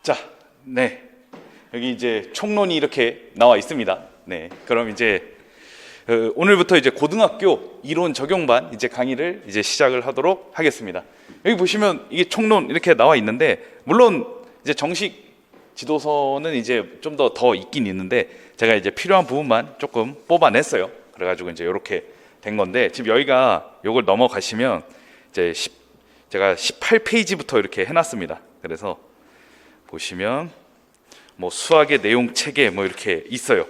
자, 네. 여기 이제 총론이 이렇게 나와 있습니다. 네. 그럼 이제 오늘부터 이제 고등학교 이론 적용반 이제 강의를 이제 시작을 하도록 하겠습니다. 여기 보시면 이게 총론 이렇게 나와 있는데, 물론 이제 정식 지도서는 이제 좀 더 있긴 있는데 제가 이제 필요한 부분만 조금 뽑아냈어요. 그래가지고 이제 이렇게 된 건데, 지금 여기가 요걸 넘어가시면 이제 제가 18페이지부터 이렇게 해놨습니다. 그래서 보시면 뭐 수학의 내용 체계 뭐 이렇게 있어요.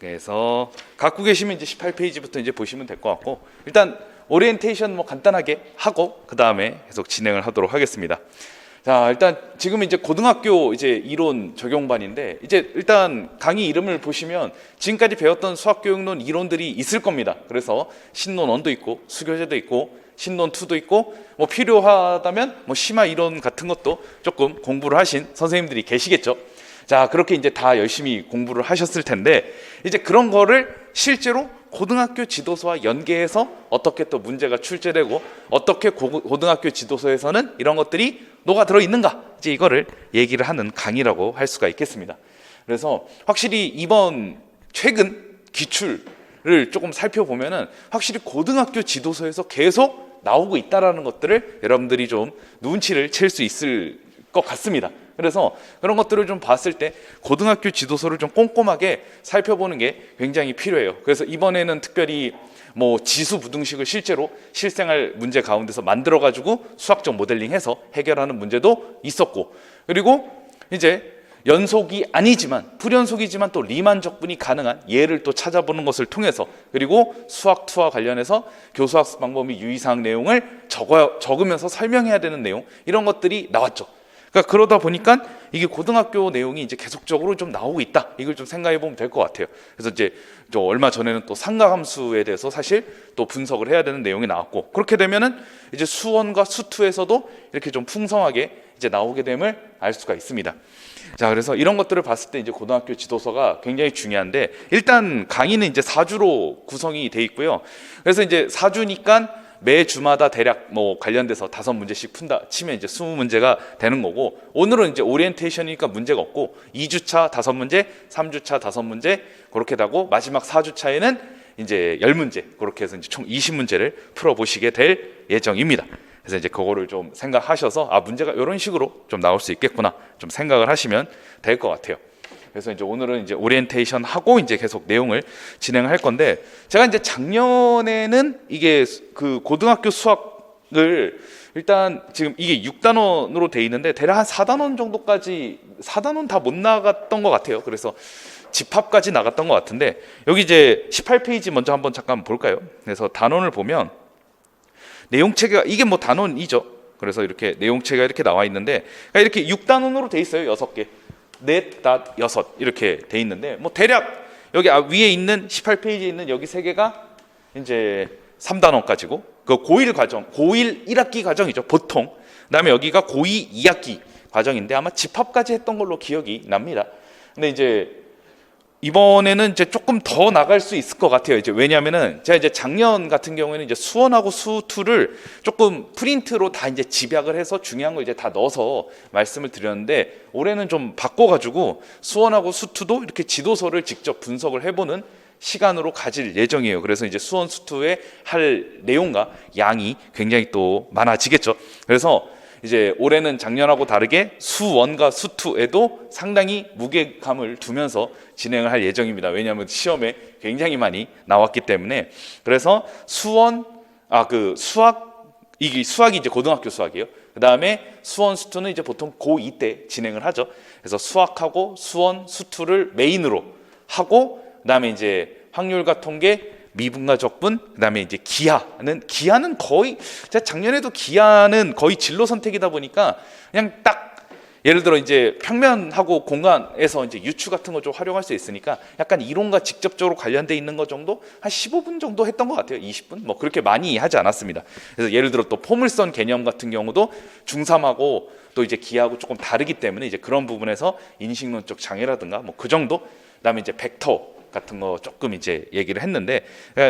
그래서 갖고 계시면 이제 18페이지부터 이제 보시면 될 것 같고, 일단 오리엔테이션 뭐 간단하게 하고 그 다음에 계속 진행을 하도록 하겠습니다. 자, 일단 지금 이제 고등학교 이제 이론 적용반인데, 이제 일단 강의 이름을 보시면 지금까지 배웠던 수학교육론 이론들이 있을 겁니다. 그래서 신론 1도 있고 수교재도 있고 신론 2도 있고, 뭐 필요하다면 뭐 심화 이론 같은 것도 조금 공부를 하신 선생님들이 계시겠죠. 자, 그렇게 이제 다 열심히 공부를 하셨을 텐데, 이제 그런 거를 실제로 고등학교 지도서와 연계해서 어떻게 또 문제가 출제되고 어떻게 고등학교 지도서에서는 이런 것들이 녹아들어 있는가, 이제 이거를 얘기를 하는 강의라고 할 수가 있겠습니다. 그래서 확실히 이번 최근 기출을 조금 살펴보면은 확실히 고등학교 지도서에서 계속 나오고 있다라는 것들을 여러분들이 좀 눈치를 챌 수 있을 것 같습니다. 그래서 그런 것들을 좀 봤을 때 고등학교 지도서를 좀 꼼꼼하게 살펴보는 게 굉장히 필요해요. 그래서 이번에는 특별히 뭐 지수부등식을 실제로 실생활 문제 가운데서 만들어 가지고 수학적 모델링해서 해결하는 문제도 있었고, 그리고 이제 연속이 아니지만 불연속이지만 또 리만 적분이 가능한 예를 또 찾아보는 것을 통해서, 그리고 수학 2와 관련해서 교수학습 방법 및 유의사항 내용을 적으면서 설명해야 되는 내용, 이런 것들이 나왔죠. 그러니까 그러다 보니까 이게 고등학교 내용이 이제 계속적으로 좀 나오고 있다, 이걸 좀 생각해 보면 될 것 같아요. 그래서 이제 얼마 전에는 또 삼각함수에 대해서 사실 또 분석을 해야 되는 내용이 나왔고, 그렇게 되면은 이제 수원과 수투에서도 이렇게 좀 풍성하게 이제 나오게 됨을 알 수가 있습니다. 자, 그래서 이런 것들을 봤을 때 이제 고등학교 지도서가 굉장히 중요한데, 일단 강의는 이제 4주로 구성이 돼 있고요. 그래서 이제 4주니까 매 주마다 대략 뭐 관련돼서 5문제씩 푼다 치면 이제 20문제가 되는 거고, 오늘은 이제 오리엔테이션이니까 문제가 없고 2주차 5문제, 3주차 5문제 그렇게 되고, 마지막 4주차에는 이제 10문제, 그렇게 해서 이제 총 20문제를 풀어보시게 될 예정입니다. 그래서 이제 그거를 좀 생각하셔서 문제가 이런 식으로 좀 나올 수 있겠구나 좀 생각을 하시면 될 것 같아요. 그래서 이제 오늘은 이제 오리엔테이션 하고 이제 계속 내용을 진행할 건데, 제가 이제 작년에는 이게 그 고등학교 수학을 일단 지금 이게 6단원으로 돼 있는데 대략 한 4단원 정도까지, 4단원 다 못 나갔던 것 같아요. 그래서 집합까지 나갔던 것 같은데, 여기 이제 18페이지 먼저 한번 잠깐 볼까요? 그래서 단원을 보면 내용체계가 이게 뭐 단원이죠. 그래서 이렇게 내용체계가 이렇게 나와 있는데, 그러니까 이렇게 6단원으로 돼 있어요. 6개. 넷, 닷, 6 이렇게 돼 있는데, 뭐 대략 여기 위에 있는 18페이지에 있는 여기 3개가 이제 3단원까지고, 그 고1 과정, 고1 1학기 과정이죠 보통. 그다음에 여기가 고2 2학기 과정인데 아마 집합까지 했던 걸로 기억이 납니다. 근데 이제 이번에는 이제 조금 더 나갈 수 있을 것 같아요. 이제 왜냐하면은 제가 이제 작년 같은 경우에는 이제 수원하고 수투를 조금 프린트로 다 이제 집약을 해서 중요한 걸 이제 다 넣어서 말씀을 드렸는데, 올해는 좀 바꿔가지고 수원하고 수투도 이렇게 지도서를 직접 분석을 해보는 시간으로 가질 예정이에요. 그래서 이제 수원 수투에 할 내용과 양이 굉장히 또 많아지겠죠. 그래서 이제 올해는 작년하고 다르게 수원과 수투에도 상당히 무게감을 두면서 진행을 할 예정입니다. 왜냐하면 시험에 굉장히 많이 나왔기 때문에. 그래서 수원 이게 수학이 이제 고등학교 수학이에요. 그 다음에 수원 수투는 이제 보통 고2 때 진행을 하죠. 그래서 수학하고 수원 수투를 메인으로 하고, 그 다음에 이제 확률과 통계, 미분과 적분, 그다음에 이제 기하는 거의, 제가 작년에도 기하는 거의 진로 선택이다 보니까 그냥 딱 예를 들어 이제 평면하고 공간에서 이제 유추 같은 거 좀 활용할 수 있으니까 약간 이론과 직접적으로 관련돼 있는 거 정도 한 15분 정도 했던 것 같아요. 20분 뭐 그렇게 많이 하지 않았습니다. 그래서 예를 들어 또 포물선 개념 같은 경우도 중3하고 또 이제 기하하고 조금 다르기 때문에 이제 그런 부분에서 인식론적 장애라든가 뭐 그 정도, 그다음에 이제 벡터 같은 거 조금 이제 얘기를 했는데,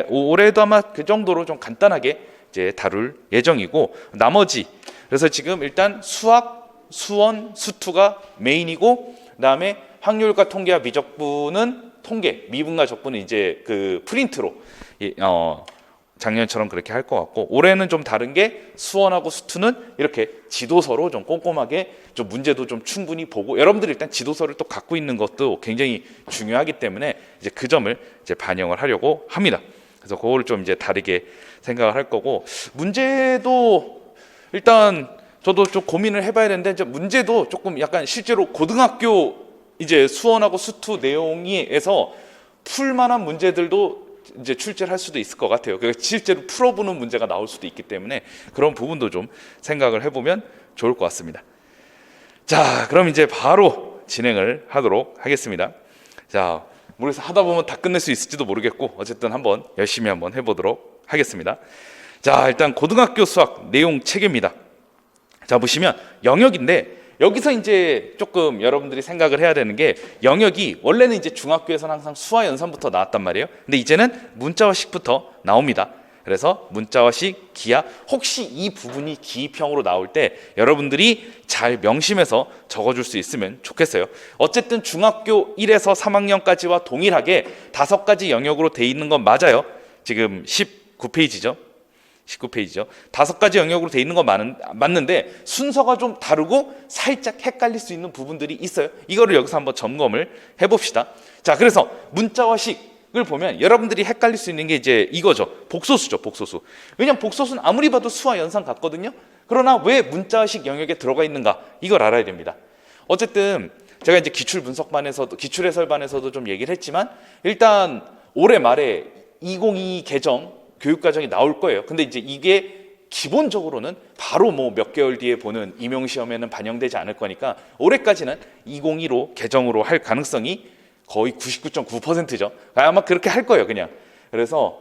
올해도 아마 그 정도로 좀 간단하게 이제 다룰 예정이고, 나머지 그래서 지금 일단 수학 수원, 수투가 메인이고, 그다음에 확률과 통계와 미적분은 통계, 미분과 적분은 이제 그 프린트로 작년처럼 그렇게 할 것 같고, 올해는 좀 다른 게 수원하고 수투는 이렇게 지도서로 좀 꼼꼼하게 좀 문제도 좀 충분히 보고, 여러분들이 일단 지도서를 또 갖고 있는 것도 굉장히 중요하기 때문에 이제 그 점을 이제 반영을 하려고 합니다. 그래서 그거를 좀 이제 다르게 생각을 할 거고, 문제도 일단 저도 좀 고민을 해봐야 되는데, 이제 문제도 조금 약간 실제로 고등학교 이제 수원하고 수투 내용에서 풀만한 문제들도 이제 출제를 할 수도 있을 것 같아요. 그러니까 실제로 풀어보는 문제가 나올 수도 있기 때문에 그런 부분도 좀 생각을 해보면 좋을 것 같습니다. 자, 그럼 이제 바로 진행을 하도록 하겠습니다. 자, 모르겠어요. 하다 보면 다 끝낼 수 있을지도 모르겠고, 어쨌든 한번 열심히 한번 해보도록 하겠습니다. 자, 일단 고등학교 수학 내용 체계입니다. 자, 보시면 영역인데, 여기서 이제 조금 여러분들이 생각을 해야 되는 게, 영역이 원래는 이제 중학교에서는 항상 수와 연산부터 나왔단 말이에요. 근데 이제는 문자와식부터 나옵니다. 그래서 문자와식, 기하, 혹시 이 부분이 기입형으로 나올 때 여러분들이 잘 명심해서 적어줄 수 있으면 좋겠어요. 어쨌든 중학교 1에서 3학년까지와 동일하게 5가지 영역으로 돼 있는 건 맞아요. 지금 19페이지죠. 19페이지죠. 5가지 영역으로 돼 있는 건 맞는데 순서가 좀 다르고 살짝 헷갈릴 수 있는 부분들이 있어요. 이거를 여기서 한번 점검을 해봅시다. 자, 그래서 문자와식을 보면 여러분들이 헷갈릴 수 있는 게 이제 이거죠. 복소수죠, 복소수. 왜냐면 복소수는 아무리 봐도 수와 연산 같거든요. 그러나 왜 문자와식 영역에 들어가 있는가? 이걸 알아야 됩니다. 어쨌든 제가 이제 기출분석반에서도, 기출해설반에서도 좀 얘기를 했지만, 일단 올해 말에 2022 개정 교육과정이 나올 거예요. 근데 이제 이게 기본적으로는 바로 뭐 몇 개월 뒤에 보는 임용시험에는 반영되지 않을 거니까 올해까지는 2015 개정으로 할 가능성이 거의 99.9%죠. 아마 그렇게 할 거예요, 그냥. 그래서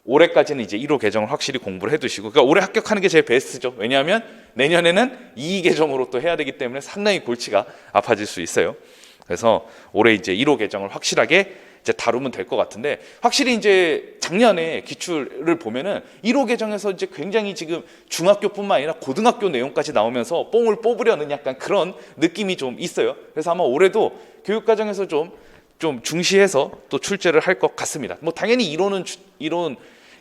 올해까지는 이제 1호 개정을 확실히 공부를 해두시고, 그러니까 올해 합격하는 게 제일 베스트죠. 왜냐하면 내년에는 2 개정으로 또 해야 되기 때문에 상당히 골치가 아파질 수 있어요. 그래서 올해 이제 1호 개정을 확실하게 이제 다루면 될 것 같은데, 확실히 이제 작년에 기출을 보면은 1호 개정에서 이제 굉장히 지금 중학교뿐만 아니라 고등학교 내용까지 나오면서 뽕을 뽑으려는 약간 그런 느낌이 좀 있어요. 그래서 아마 올해도 교육과정에서 좀 중시해서 또 출제를 할 것 같습니다. 뭐 당연히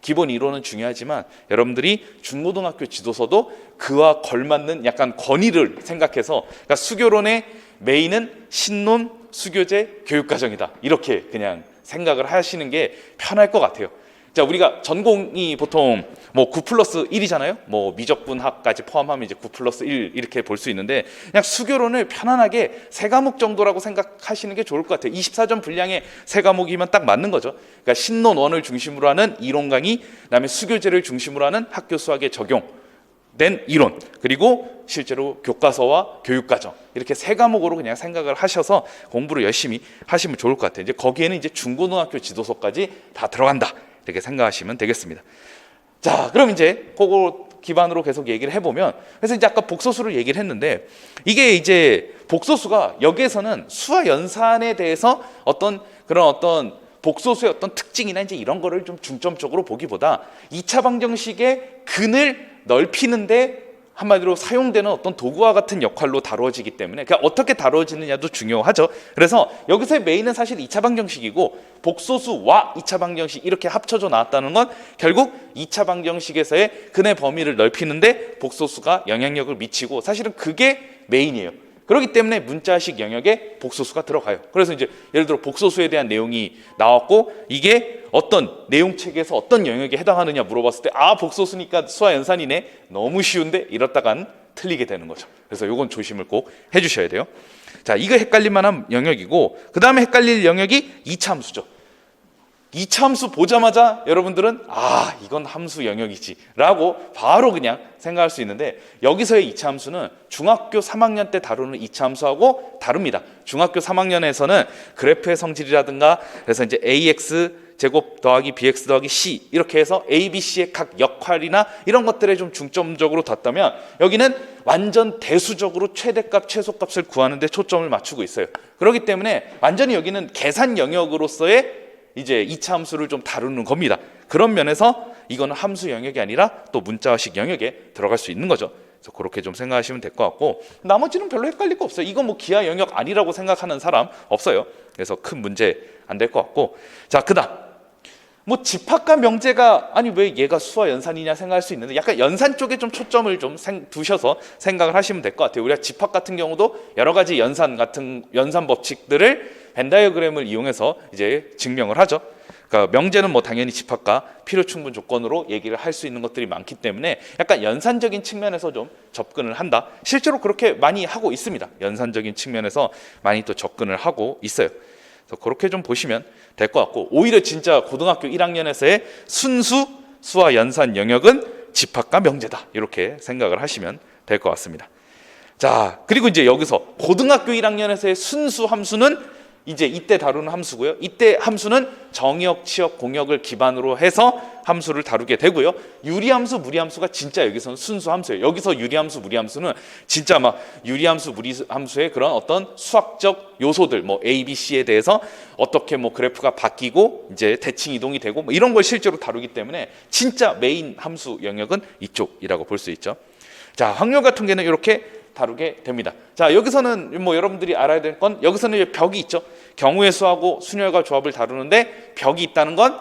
기본 이론은 중요하지만 여러분들이 중고등학교 지도서도 그와 걸맞는 약간 권위를 생각해서, 그러니까 수교론의 메인은 신론, 수교재, 교육과정이다, 이렇게 그냥 생각을 하시는 게 편할 것 같아요. 자, 우리가 전공이 보통 뭐 9+1이잖아요. 뭐 미적분학까지 포함하면 이제 9+1 이렇게 볼 수 있는데, 그냥 수교론을 편안하게 3과목 정도라고 생각하시는 게 좋을 것 같아요. 24점 분량의 3과목이면 딱 맞는 거죠. 그러니까 신론 1을 중심으로 하는 이론 강의, 그다음에 수교재를 중심으로 하는 학교 수학의 적용된 이론, 그리고 실제로 교과서와 교육과정, 이렇게 3과목으로 그냥 생각을 하셔서 공부를 열심히 하시면 좋을 것 같아요. 이제 거기에는 이제 중고등학교 지도서까지 다 들어간다, 이렇게 생각하시면 되겠습니다. 자, 그럼 이제 그거 기반으로 계속 얘기를 해보면, 그래서 이제 아까 복소수를 얘기를 했는데, 이게 이제 복소수가 여기에서는 수와 연산에 대해서 어떤 복소수의 어떤 특징이나 이제 이런 거를 좀 중점적으로 보기보다 2차 방정식의 근을 넓히는데 한마디로 사용되는 어떤 도구와 같은 역할로 다루어지기 때문에, 그러니까 어떻게 다루어지느냐도 중요하죠. 그래서 여기서의 메인은 사실 2차 방정식이고, 복소수와 2차 방정식 이렇게 합쳐져 나왔다는 건 결국 2차 방정식에서의 근의 범위를 넓히는데 복소수가 영향력을 미치고, 사실은 그게 메인이에요. 그렇기 때문에 문자식 영역에 복소수가 들어가요. 그래서 이제 예를 들어 복소수에 대한 내용이 나왔고, 이게 어떤 내용 체계에서 어떤 영역에 해당하느냐 물어봤을 때, 아, 복소수니까 수와 연산이네, 너무 쉬운데, 이렇다간 틀리게 되는 거죠. 그래서 이건 조심을 꼭 해주셔야 돼요. 자, 이거 헷갈릴 만한 영역이고, 그 다음에 헷갈릴 영역이 2차 함수죠. 2차 함수 보자마자 여러분들은 아, 이건 함수 영역이지 라고 바로 그냥 생각할 수 있는데, 여기서의 2차 함수는 중학교 3학년 때 다루는 2차 함수하고 다릅니다. 중학교 3학년에서는 그래프의 성질이라든가, 그래서 이제 ax 제곱 더하기 bx 더하기 c 이렇게 해서 a, b, c의 각 역할이나 이런 것들에 좀 중점적으로 뒀다면, 여기는 완전 대수적으로 최대값, 최소값을 구하는 데 초점을 맞추고 있어요. 그렇기 때문에 완전히 여기는 계산 영역으로서의 이제 2차 함수를 좀 다루는 겁니다. 그런 면에서 이거는 함수 영역이 아니라 또 문자식 영역에 들어갈 수 있는 거죠. 그래서 그렇게 좀 생각하시면 될 것 같고, 나머지는 별로 헷갈릴 거 없어요. 이건 뭐 기하 영역 아니라고 생각하는 사람 없어요. 그래서 큰 문제 안 될 것 같고, 자, 그다음 뭐 집합과 명제가 아니 왜 얘가 수와 연산이냐 생각할 수 있는데, 약간 연산 쪽에 좀 초점을 좀 두셔서 생각을 하시면 될 것 같아요. 우리가 집합 같은 경우도 여러 가지 연산 법칙들을 벤 다이어그램을 이용해서 이제 증명을 하죠. 그러니까 명제는 뭐 당연히 집합과 필요 충분 조건으로 얘기를 할 수 있는 것들이 많기 때문에 약간 연산적인 측면에서 좀 접근을 한다. 실제로 그렇게 많이 하고 있습니다. 연산적인 측면에서 많이 또 접근을 하고 있어요. 그래서 그렇게 좀 보시면 될 것 같고, 오히려 진짜 고등학교 1학년에서의 순수 수와 연산 영역은 집합과 명제다, 이렇게 생각을 하시면 될 것 같습니다. 자, 그리고 이제 여기서 고등학교 1학년에서의 순수 함수는 이제 이때 다루는 함수고요. 이때 함수는 정의역, 치역, 공역을 기반으로 해서 함수를 다루게 되고요. 유리함수, 무리함수가 진짜 여기서는 순수 함수예요. 여기서 유리함수, 무리함수는 진짜 막 유리함수, 무리함수의 그런 어떤 수학적 요소들, 뭐 A, B, C에 대해서 어떻게 뭐 그래프가 바뀌고 이제 대칭 이동이 되고 뭐 이런 걸 실제로 다루기 때문에 진짜 메인 함수 영역은 이쪽이라고 볼 수 있죠. 자, 확률과 통계는 이렇게 다루게 됩니다. 자, 여기서는 뭐 여러분들이 알아야 될 건, 여기서는 벽이 있죠. 경우의 수하고 순열과 조합을 다루는데 벽이 있다는 건,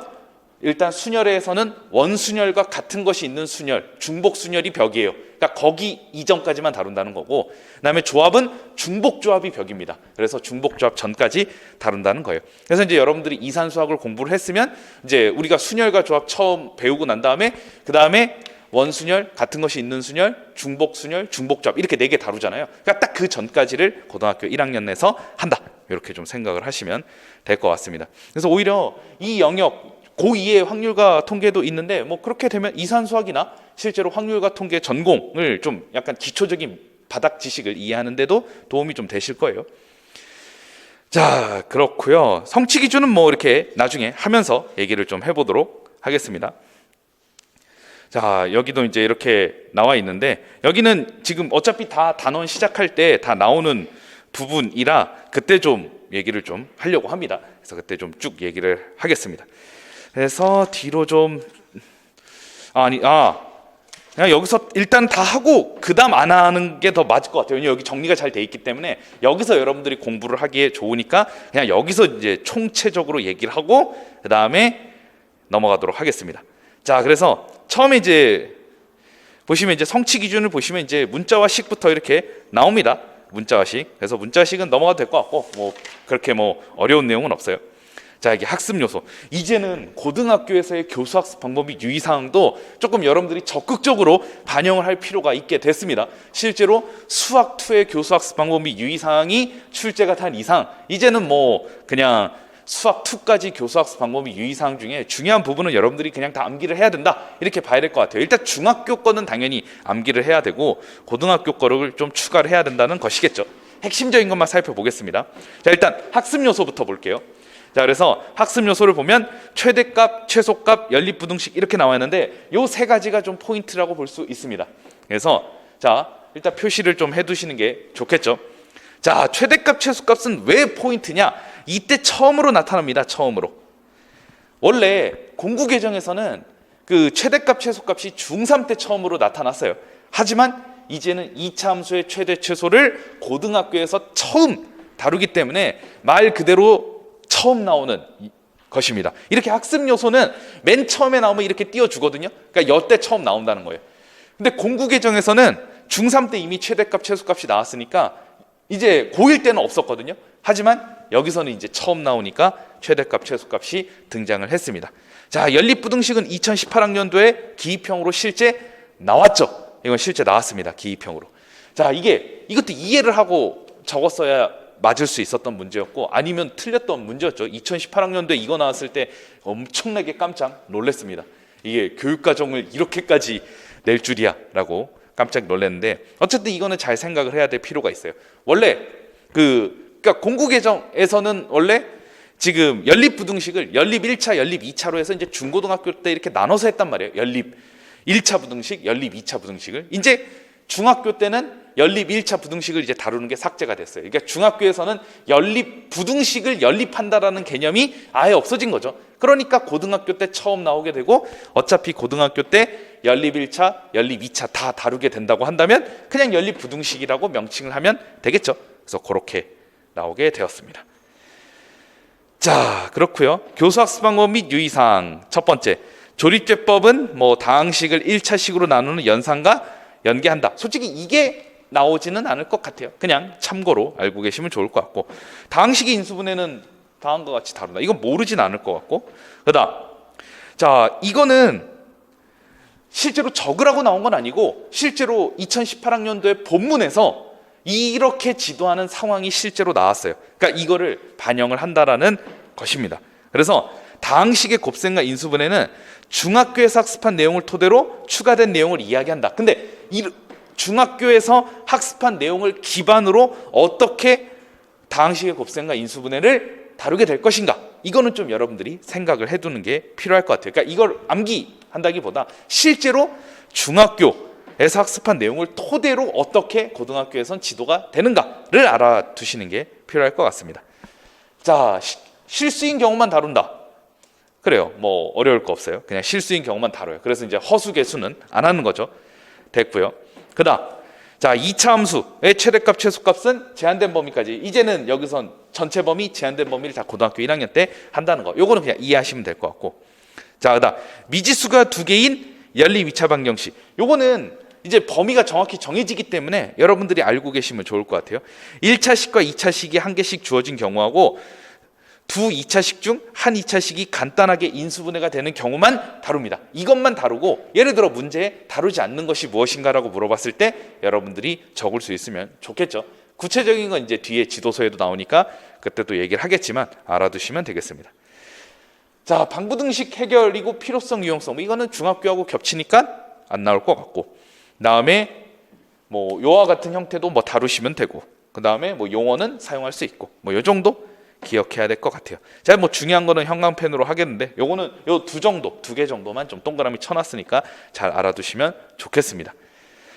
일단 순열에서는 원순열과 같은 것이 있는 순열, 중복순열이 벽이에요. 그러니까 거기 이전까지만 다룬다는 거고, 그다음에 조합은 중복조합이 벽입니다. 그래서 중복조합 전까지 다룬다는 거예요. 그래서 이제 여러분들이 이산수학을 공부를 했으면 이제 우리가 순열과 조합 처음 배우고 난 다음에 그다음에 원순열, 같은 것이 있는 순열, 중복순열, 중복조합 이렇게 4개 다루잖아요. 그러니까 딱 그 전까지를 고등학교 1학년 내에서 한다, 이렇게 좀 생각을 하시면 될 것 같습니다. 그래서 오히려 이 영역 고2의 확률과 통계도 있는데, 뭐 그렇게 되면 이산수학이나 실제로 확률과 통계 전공을 좀 약간 기초적인 바닥 지식을 이해하는 데도 도움이 좀 되실 거예요. 자, 그렇고요. 성취 기준은 뭐 이렇게 나중에 하면서 얘기를 좀 해보도록 하겠습니다. 자, 여기도 이제 이렇게 나와 있는데, 여기는 지금 어차피 다 단원 시작할 때 다 나오는 부분이라 그때 좀 얘기를 좀 하려고 합니다. 그래서 그때 좀 쭉 얘기를 하겠습니다. 그래서 뒤로 좀 그냥 여기서 일단 다 하고 그 다음 안 하는 게 더 맞을 것 같아요. 왜냐면 여기 정리가 잘 돼 있기 때문에 여기서 여러분들이 공부를 하기에 좋으니까 그냥 여기서 이제 총체적으로 얘기를 하고 그 다음에 넘어가도록 하겠습니다. 자, 그래서 처음에 이제 보시면 이제 성취 기준을 보시면 이제 문자와 식부터 이렇게 나옵니다. 문자와 식. 그래서 문자식은 넘어가도 될 것 같고 뭐 그렇게 뭐 어려운 내용은 없어요. 자, 이게 학습 요소. 이제는 고등학교에서의 교수학습 방법이 유의사항도 조금 여러분들이 적극적으로 반영을 할 필요가 있게 됐습니다. 실제로 수학 2의 교수학습 방법이 유의사항이 출제가 된 이상 이제는 뭐 그냥 수학 2까지 교수학습 방법이 유의사항 중에 중요한 부분은 여러분들이 그냥 다 암기를 해야 된다, 이렇게 봐야 될 것 같아요. 일단 중학교 거는 당연히 암기를 해야 되고 고등학교 거를 좀 추가를 해야 된다는 것이겠죠. 핵심적인 것만 살펴보겠습니다. 자, 일단 학습 요소부터 볼게요. 자, 그래서 학습 요소를 보면 최대값, 최소값, 연립부등식 이렇게 나와 있는데 요 세 가지가 좀 포인트라고 볼 수 있습니다. 그래서 자, 일단 표시를 좀 해두시는 게 좋겠죠. 자, 최대값, 최소값은 왜 포인트냐? 이때 처음으로 나타납니다. 처음으로. 원래 공구 계정에서는 그 최대값, 최소값이 중3 때 처음으로 나타났어요. 하지만 이제는 2차 함수의 최대, 최소를 고등학교에서 처음 다루기 때문에 말 그대로 처음 나오는 것입니다. 이렇게 학습 요소는 맨 처음에 나오면 이렇게 띄워주거든요. 그러니까 여때 처음 나온다는 거예요. 근데 공구 계정에서는 중3 때 이미 최대값, 최소값이 나왔으니까 이제 고1 때는 없었거든요. 하지만 여기서는 이제 처음 나오니까 최대값, 최소값이 등장을 했습니다. 자, 연립부등식은 2018학년도에 기입형으로 실제 나왔죠. 이건 실제 나왔습니다. 기입형으로. 자, 이것도 이해를 하고 적었어야 맞을 수 있었던 문제였고 아니면 틀렸던 문제였죠. 2018학년도에 이거 나왔을 때 엄청나게 깜짝 놀랐습니다. 이게 교육과정을 이렇게까지 낼 줄이야 라고 깜짝 놀랐는데, 어쨌든 이거는 잘 생각을 해야 될 필요가 있어요. 원래 그러니까 공구 계정에서는 원래 지금 연립부등식을 연립 1차, 연립 2차로 해서 이제 중고등학교 때 이렇게 나눠서 했단 말이에요. 연립 1차 부등식, 연립 2차 부등식을. 이제 중학교 때는 연립 1차 부등식을 이제 다루는 게 삭제가 됐어요. 그러니까 중학교에서는 연립 부등식을 연립한다라는 개념이 아예 없어진 거죠. 그러니까 고등학교 때 처음 나오게 되고 어차피 고등학교 때 연립 1차, 연립 2차 다 다루게 된다고 한다면 그냥 연립 부등식이라고 명칭을 하면 되겠죠. 그래서 그렇게 나오게 되었습니다. 자, 그렇고요. 교수학습 방법 및 유의사항 첫 번째, 조립제법은 뭐 다항식을 1차식으로 나누는 연산과 연계한다. 솔직히 이게 나오지는 않을 것 같아요. 그냥 참고로 알고 계시면 좋을 것 같고, 다항식의 인수분해는 다음과 같이 다룬다. 이건 모르진 않을 것 같고, 그다음 자, 이거는 실제로 적으라고 나온 건 아니고 실제로 2018학년도에 본문에서 이렇게 지도하는 상황이 실제로 나왔어요. 그러니까 이거를 반영을 한다라는 것입니다. 그래서 다항식의 곱셈과 인수분해는 중학교에서 학습한 내용을 토대로 추가된 내용을 이야기한다. 근데 이 중학교에서 학습한 내용을 기반으로 어떻게 다항식의 곱셈과 인수분해를 다루게 될 것인가, 이거는 좀 여러분들이 생각을 해두는 게 필요할 것 같아요. 그러니까 이걸 암기한다기보다 실제로 중학교에서 학습한 내용을 토대로 어떻게 고등학교에선 지도가 되는가를 알아두시는 게 필요할 것 같습니다. 자, 실수인 경우만 다룬다. 그래요. 뭐 어려울 거 없어요. 그냥 실수인 경우만 다뤄요. 그래서 이제 허수개수는 안 하는 거죠. 됐고요. 그다음, 자, 2차 함수의 최대값, 최소값은 제한된 범위까지. 이제는 여기선 전체 범위, 제한된 범위를 다 고등학교 1학년 때 한다는 거. 요거는 그냥 이해하시면 될 것 같고. 자, 그다음 미지수가 2개인 연립 2차 방정식. 요거는 이제 범위가 정확히 정해지기 때문에 여러분들이 알고 계시면 좋을 것 같아요. 1차식과 2차식이 한 개씩 주어진 경우하고 두 2차식 중 한 2차식이 간단하게 인수분해가 되는 경우만 다룹니다. 이것만 다루고, 예를 들어 문제에 다루지 않는 것이 무엇인가라고 물어봤을 때 여러분들이 적을 수 있으면 좋겠죠. 구체적인 건 이제 뒤에 지도서에도 나오니까 그때 또 얘기를 하겠지만 알아두시면 되겠습니다. 자, 방부등식 해결이고 필요성, 유용성, 이거는 중학교하고 겹치니까 안 나올 것 같고, 다음에 뭐 요와 같은 형태도 뭐 다루시면 되고, 그 다음에 뭐 용어는 사용할 수 있고, 뭐 요 정도 기억해야 될 것 같아요. 제가 뭐 중요한 거는 형광펜으로 하겠는데 요거는 요 두 개 정도만 좀 동그라미 쳐놨으니까 잘 알아두시면 좋겠습니다.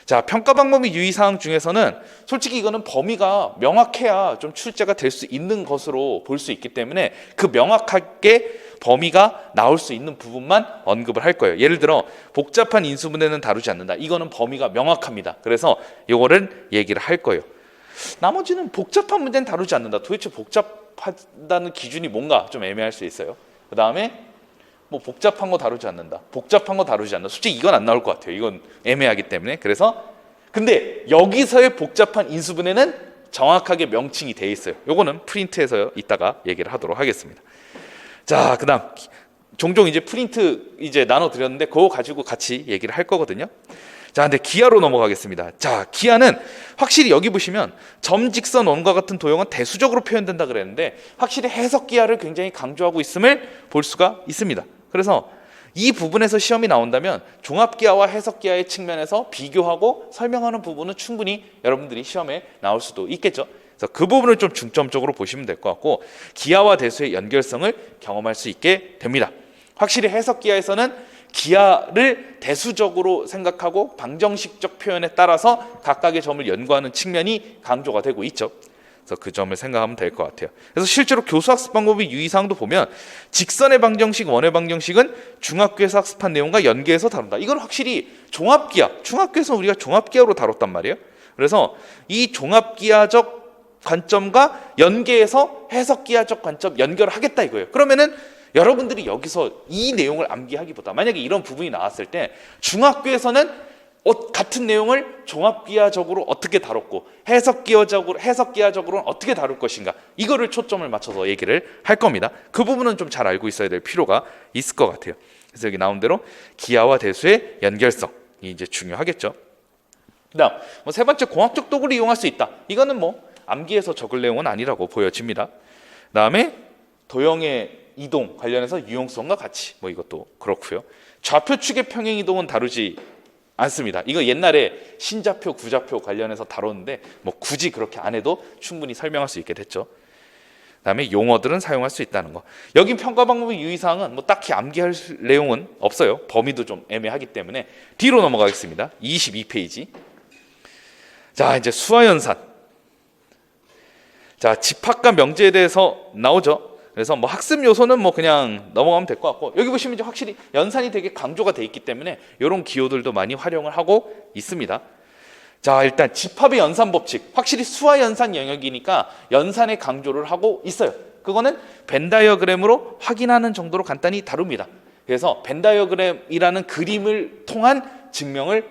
자, 평가 방법 및 유의사항 중에서는 솔직히 이거는 범위가 명확해야 좀 출제가 될 수 있는 것으로 볼 수 있기 때문에 그 명확하게 범위가 나올 수 있는 부분만 언급을 할 거예요. 예를 들어 복잡한 인수분해는 다루지 않는다. 이거는 범위가 명확합니다. 그래서 이거를 얘기를 할 거예요. 나머지는 복잡한 문제는 다루지 않는다. 도대체 복잡하다는 기준이 뭔가 좀 애매할 수 있어요. 그 다음에 뭐 복잡한 거 다루지 않는다. 복잡한 거 다루지 않는다. 솔직히 이건 안 나올 것 같아요. 이건 애매하기 때문에. 그래서 근데 여기서의 복잡한 인수분해는 정확하게 명칭이 돼 있어요. 요거는 프린트해서 이따가 얘기를 하도록 하겠습니다. 자, 그다음 종종 이제 프린트 이제 나눠 드렸는데 그거 가지고 같이 얘기를 할 거거든요. 자, 근데 기하로 넘어가겠습니다. 자, 기하는 확실히 여기 보시면 점, 직선, 원과 같은 도형은 대수적으로 표현된다 그랬는데 확실히 해석 기하를 굉장히 강조하고 있음을 볼 수가 있습니다. 그래서 이 부분에서 시험이 나온다면 종합 기하와 해석 기하의 측면에서 비교하고 설명하는 부분은 충분히 여러분들이 시험에 나올 수도 있겠죠. 그래서 그 부분을 좀 중점적으로 보시면 될 것 같고, 기하와 대수의 연결성을 경험할 수 있게 됩니다. 확실히 해석 기하에서는 기하를 대수적으로 생각하고 방정식적 표현에 따라서 각각의 점을 연구하는 측면이 강조가 되고 있죠. 그래서 그 점을 생각하면 될 것 같아요. 그래서 실제로 교수학습 방법의 유의사항도 보면 직선의 방정식, 원의 방정식은 중학교에서 학습한 내용과 연계해서 다룬다. 이건 확실히 종합기하, 중학교에서 우리가 종합기하로 다뤘단 말이에요. 그래서 이 종합기하적 관점과 연계해서 해석기하적 관점 연결을 하겠다 이거예요. 그러면은 여러분들이 여기서 이 내용을 암기하기보다 만약에 이런 부분이 나왔을 때 중학교에서는 같은 내용을 종합기하적으로 어떻게 다뤘고 해석기하적으로는 어떻게 다룰 것인가, 이거를 초점을 맞춰서 얘기를 할 겁니다. 그 부분은 좀 잘 알고 있어야 될 필요가 있을 것 같아요. 그래서 여기 나온 대로 기하와 대수의 연결성이 이제 중요하겠죠. 그다음 세 번째, 공학적 도구를 이용할 수 있다. 이거는 뭐 암기해서 적을 내용은 아니라고 보여집니다. 그다음에 도형의 이동 관련해서 유용성과 같이 뭐 이것도 그렇고요. 좌표축의 평행 이동은 다루지 않습니다. 이거 옛날에 신좌표, 구좌표 관련해서 다뤘는데 뭐 굳이 그렇게 안 해도 충분히 설명할 수 있게 됐죠. 그다음에 용어들은 사용할 수 있다는 거. 여기 평가 방법의 유의사항은 뭐 딱히 암기할 내용은 없어요. 범위도 좀 애매하기 때문에 뒤로 넘어가겠습니다. 22페이지. 자, 이제 수화연산. 자, 집합과 명제에 대해서 나오죠. 그래서 뭐 학습 요소는 뭐 그냥 넘어가면 될 것 같고, 여기 보시면 이제 확실히 연산이 되게 강조가 돼 있기 때문에 이런 기호들도 많이 활용을 하고 있습니다. 자, 일단 집합의 연산 법칙, 확실히 수화 연산 영역이니까 연산의 강조를 하고 있어요. 그거는 벤 다이어그램으로 확인하는 정도로 간단히 다룹니다. 그래서 벤 다이어그램이라는 그림을 통한 증명을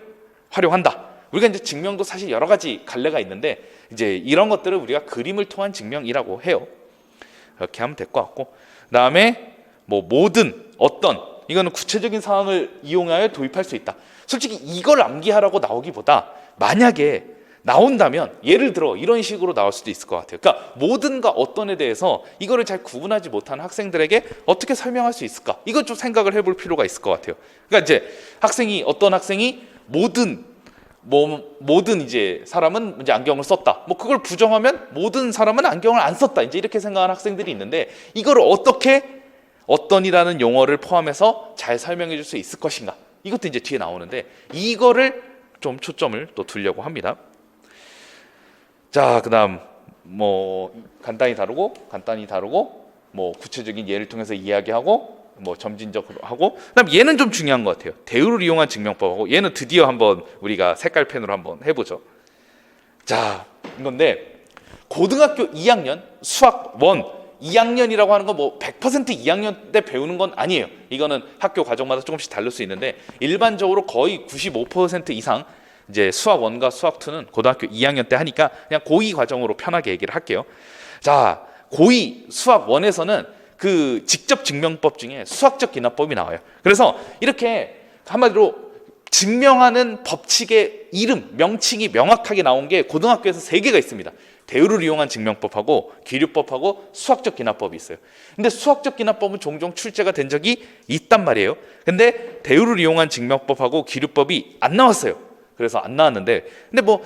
활용한다. 우리가 이제 증명도 사실 여러 가지 갈래가 있는데 이제 이런 것들을 우리가 그림을 통한 증명이라고 해요. 이렇게 하면 될 것 같고, 그다음에 뭐 모든 어떤, 이거는 구체적인 상황을 이용하여 도입할 수 있다. 솔직히 이걸 암기하라고 나오기보다 만약에 나온다면 예를 들어 이런 식으로 나올 수도 있을 것 같아요. 그러니까 모든과 어떤에 대해서 이거를 잘 구분하지 못하는 학생들에게 어떻게 설명할 수 있을까? 이건 좀 생각을 해볼 필요가 있을 것 같아요. 그러니까 이제 어떤 학생이 모든 이제 사람은 이제 안경을 썼다. 뭐 그걸 부정하면 모든 사람은 안경을 안 썼다. 이제 이렇게 생각하는 학생들이 있는데 이거를 어떻게 어떤이라는 용어를 포함해서 잘 설명해 줄 수 있을 것인가? 이것도 이제 뒤에 나오는데 이거를 좀 초점을 또 두려고 합니다. 자, 그다음 뭐 간단히 다루고 뭐 구체적인 예를 통해서 이야기하고 뭐 점진적으로 하고, 그다음 얘는 좀 중요한 것 같아요. 대우를 이용한 증명법하고, 얘는 드디어 한번 우리가 색깔 펜으로 한번 해보죠. 자, 이건데 고등학교 2학년 수학 1 2학년이라고 하는 건 뭐 100% 2학년 때 배우는 건 아니에요. 이거는 학교 과정마다 조금씩 다를 수 있는데 일반적으로 거의 95% 이상 이제 수학 1과 수학 2는 고등학교 2학년 때 하니까 그냥 고2 과정으로 편하게 얘기를 할게요. 자, 고2 수학 1에서는 그 직접 증명법 중에 수학적 기납법이 나와요. 그래서 이렇게 한마디로 증명하는 법칙의 이름, 명칭이 명확하게 나온 게 고등학교에서 3개가 있습니다. 대우를 이용한 증명법하고 기류법하고 수학적 기납법이 있어요. 근데 수학적 기납법은 종종 출제가 된 적이 있단 말이에요. 근데 대우를 이용한 증명법하고 기류법이 안 나왔어요. 그래서 안 나왔는데, 근데 뭐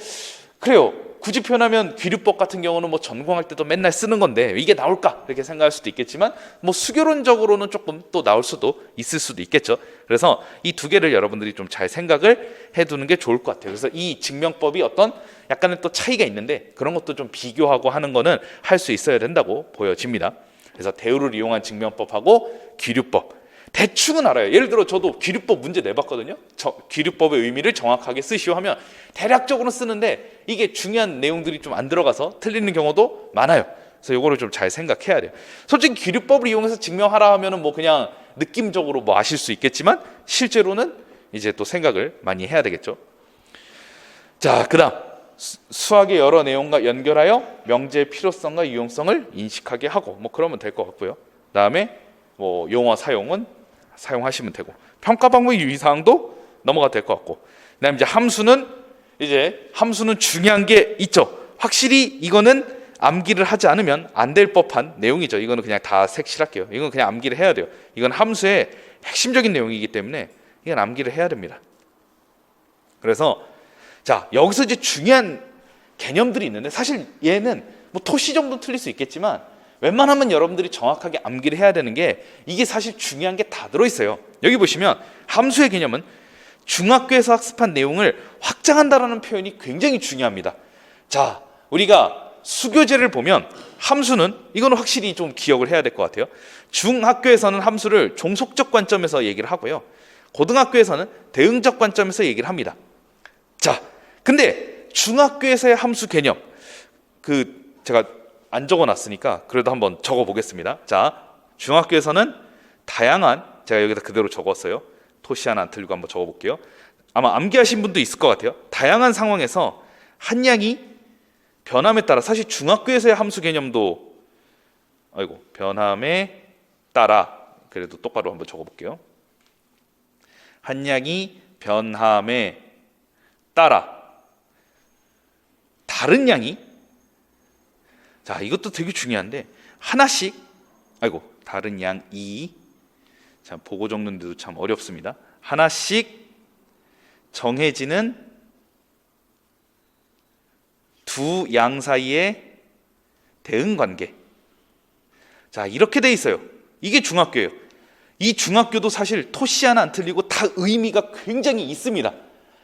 그래요. 굳이 표현하면 기류법 같은 경우는 뭐 전공할 때도 맨날 쓰는 건데 이게 나올까? 이렇게 생각할 수도 있겠지만 뭐 수교론적으로는 조금 또 나올 수도 있을 수도 있겠죠. 그래서 이 2개를 여러분들이 좀 잘 생각을 해두는 게 좋을 것 같아요. 그래서 이 증명법이 어떤 약간의 또 차이가 있는데 그런 것도 좀 비교하고 하는 거는 할 수 있어야 된다고 보여집니다. 그래서 대우를 이용한 증명법하고 기류법 대충은 알아요. 예를 들어 저도 기류법 문제 내봤거든요. 기류법의 의미를 정확하게 쓰시오 하면 대략적으로 쓰는데 이게 중요한 내용들이 좀 안 들어가서 틀리는 경우도 많아요. 그래서 이거를 좀 잘 생각해야 돼요. 솔직히 기류법을 이용해서 증명하라 하면은 뭐 그냥 느낌적으로 뭐 아실 수 있겠지만 실제로는 이제 또 생각을 많이 해야 되겠죠. 자, 그다음 수학의 여러 내용과 연결하여 명제의 필요성과 유용성을 인식하게 하고 뭐 그러면 될 것 같고요. 그다음에 뭐 용어 사용하시면 되고, 평가 방법의 유의사항도 넘어가도 될 것 같고, 그다음에 이제 함수는 중요한 게 있죠. 확실히 이거는 암기를 하지 않으면 안 될 법한 내용이죠. 이거는 그냥 다 색칠할게요. 이건 그냥 암기를 해야 돼요. 이건 함수의 핵심적인 내용이기 때문에 이건 암기를 해야 됩니다. 그래서 자, 여기서 이제 중요한 개념들이 있는데 사실 얘는 뭐 토시 정도 틀릴 수 있겠지만 웬만하면 여러분들이 정확하게 암기를 해야 되는 게 이게 사실 중요한 게 다 들어있어요. 여기 보시면 함수의 개념은 중학교에서 학습한 내용을 확장한다라는 표현이 굉장히 중요합니다. 자, 우리가 수교재를 보면 함수는 이거는 확실히 좀 기억을 해야 될 것 같아요. 중학교에서는 함수를 종속적 관점에서 얘기를 하고요. 고등학교에서는 대응적 관점에서 얘기를 합니다. 자, 근데 중학교에서의 함수 개념 제가 안 적어놨으니까 그래도 한번 적어보겠습니다. 자, 중학교에서는 다양한, 제가 여기다 그대로 적었어요. 토시 하나 안 틀리고 한번 적어볼게요. 아마 암기하신 분도 있을 것 같아요. 다양한 상황에서 한 양이 변함에 따라, 사실 중학교에서의 함수 개념도 변함에 따라, 그래도 똑바로 한번 적어볼게요. 한 양이 변함에 따라 다른 양이, 자, 이것도 되게 중요한데 하나씩, 다른 양이, 참 보고 적는데도 참 어렵습니다. 하나씩 정해지는 두 양 사이의 대응 관계. 자, 이렇게 돼 있어요. 이게 중학교예요. 이 중학교도 사실 토시 하나 안 틀리고 다 의미가 굉장히 있습니다.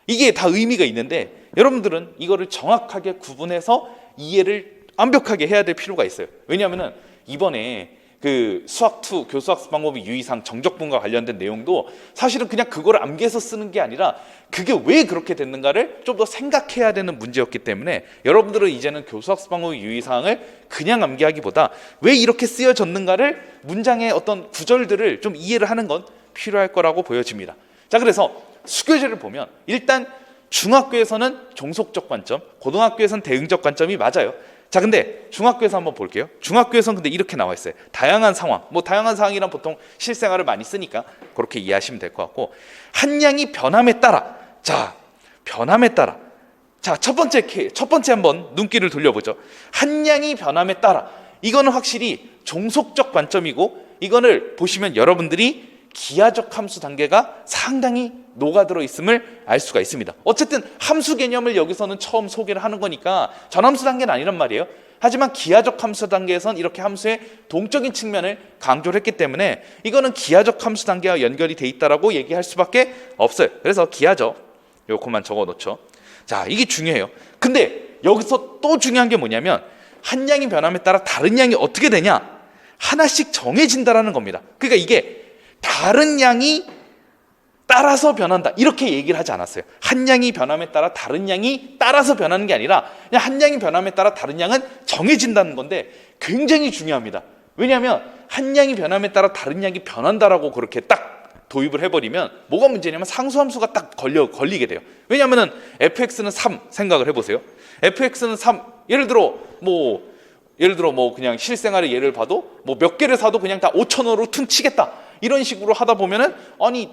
이게 다 의미가 있는데 여러분들은 이거를 정확하게 구분해서 이해를 완벽하게 해야 될 필요가 있어요. 왜냐하면 이번에 그 수학2 교수학습 방법의 유의사항 정적분과 관련된 내용도 사실은 그냥 그걸 암기해서 쓰는 게 아니라 그게 왜 그렇게 됐는가를 좀 더 생각해야 되는 문제였기 때문에 여러분들은 이제는 교수학습 방법의 유의사항을 그냥 암기하기보다 왜 이렇게 쓰여졌는가를 문장의 어떤 구절들을 좀 이해를 하는 건 필요할 거라고 보여집니다. 자, 그래서 수교재를 보면 일단 중학교에서는 종속적 관점, 고등학교에서는 대응적 관점이 맞아요. 자, 근데 중학교에서 한번 볼게요. 중학교에서는 근데 이렇게 나와 있어요. 다양한 상황, 뭐 다양한 상황이란 보통 실생활을 많이 쓰니까 그렇게 이해하시면 될 것 같고, 한 양이 변함에 따라, 자, 변함에 따라, 자, 첫 번째 한번 눈길을 돌려보죠. 한 양이 변함에 따라, 이거는 확실히 종속적 관점이고, 이거를 보시면 여러분들이 기하적 함수 단계가 상당히 녹아들어 있음을 알 수가 있습니다. 어쨌든 함수 개념을 여기서는 처음 소개를 하는 거니까 전함수 단계는 아니란 말이에요. 하지만 기하적 함수 단계에선 이렇게 함수의 동적인 측면을 강조를 했기 때문에 이거는 기하적 함수 단계와 연결이 돼 있다라고 얘기할 수밖에 없어요. 그래서 기하적, 요거만 적어 놓죠. 자, 이게 중요해요. 근데 여기서 또 중요한 게 뭐냐면 한 양이 변함에 따라 다른 양이 어떻게 되냐? 하나씩 정해진다라는 겁니다. 그러니까 이게 다른 양이 따라서 변한다 이렇게 얘기를 하지 않았어요. 한 양이 변함에 따라 다른 양이 따라서 변하는 게 아니라 그냥 한 양이 변함에 따라 다른 양은 정해진다는 건데 굉장히 중요합니다. 왜냐하면 한 양이 변함에 따라 다른 양이 변한다라고 그렇게 딱 도입을 해버리면 뭐가 문제냐면 상수함수가 딱 걸리게 돼요. 왜냐하면 fx는 3 생각을 해보세요. fx는 3, 예를 들어 뭐 그냥 실생활의 예를 봐도 뭐 몇 개를 사도 그냥 다 5,000원으로 퉁치겠다 이런 식으로 하다 보면은 아니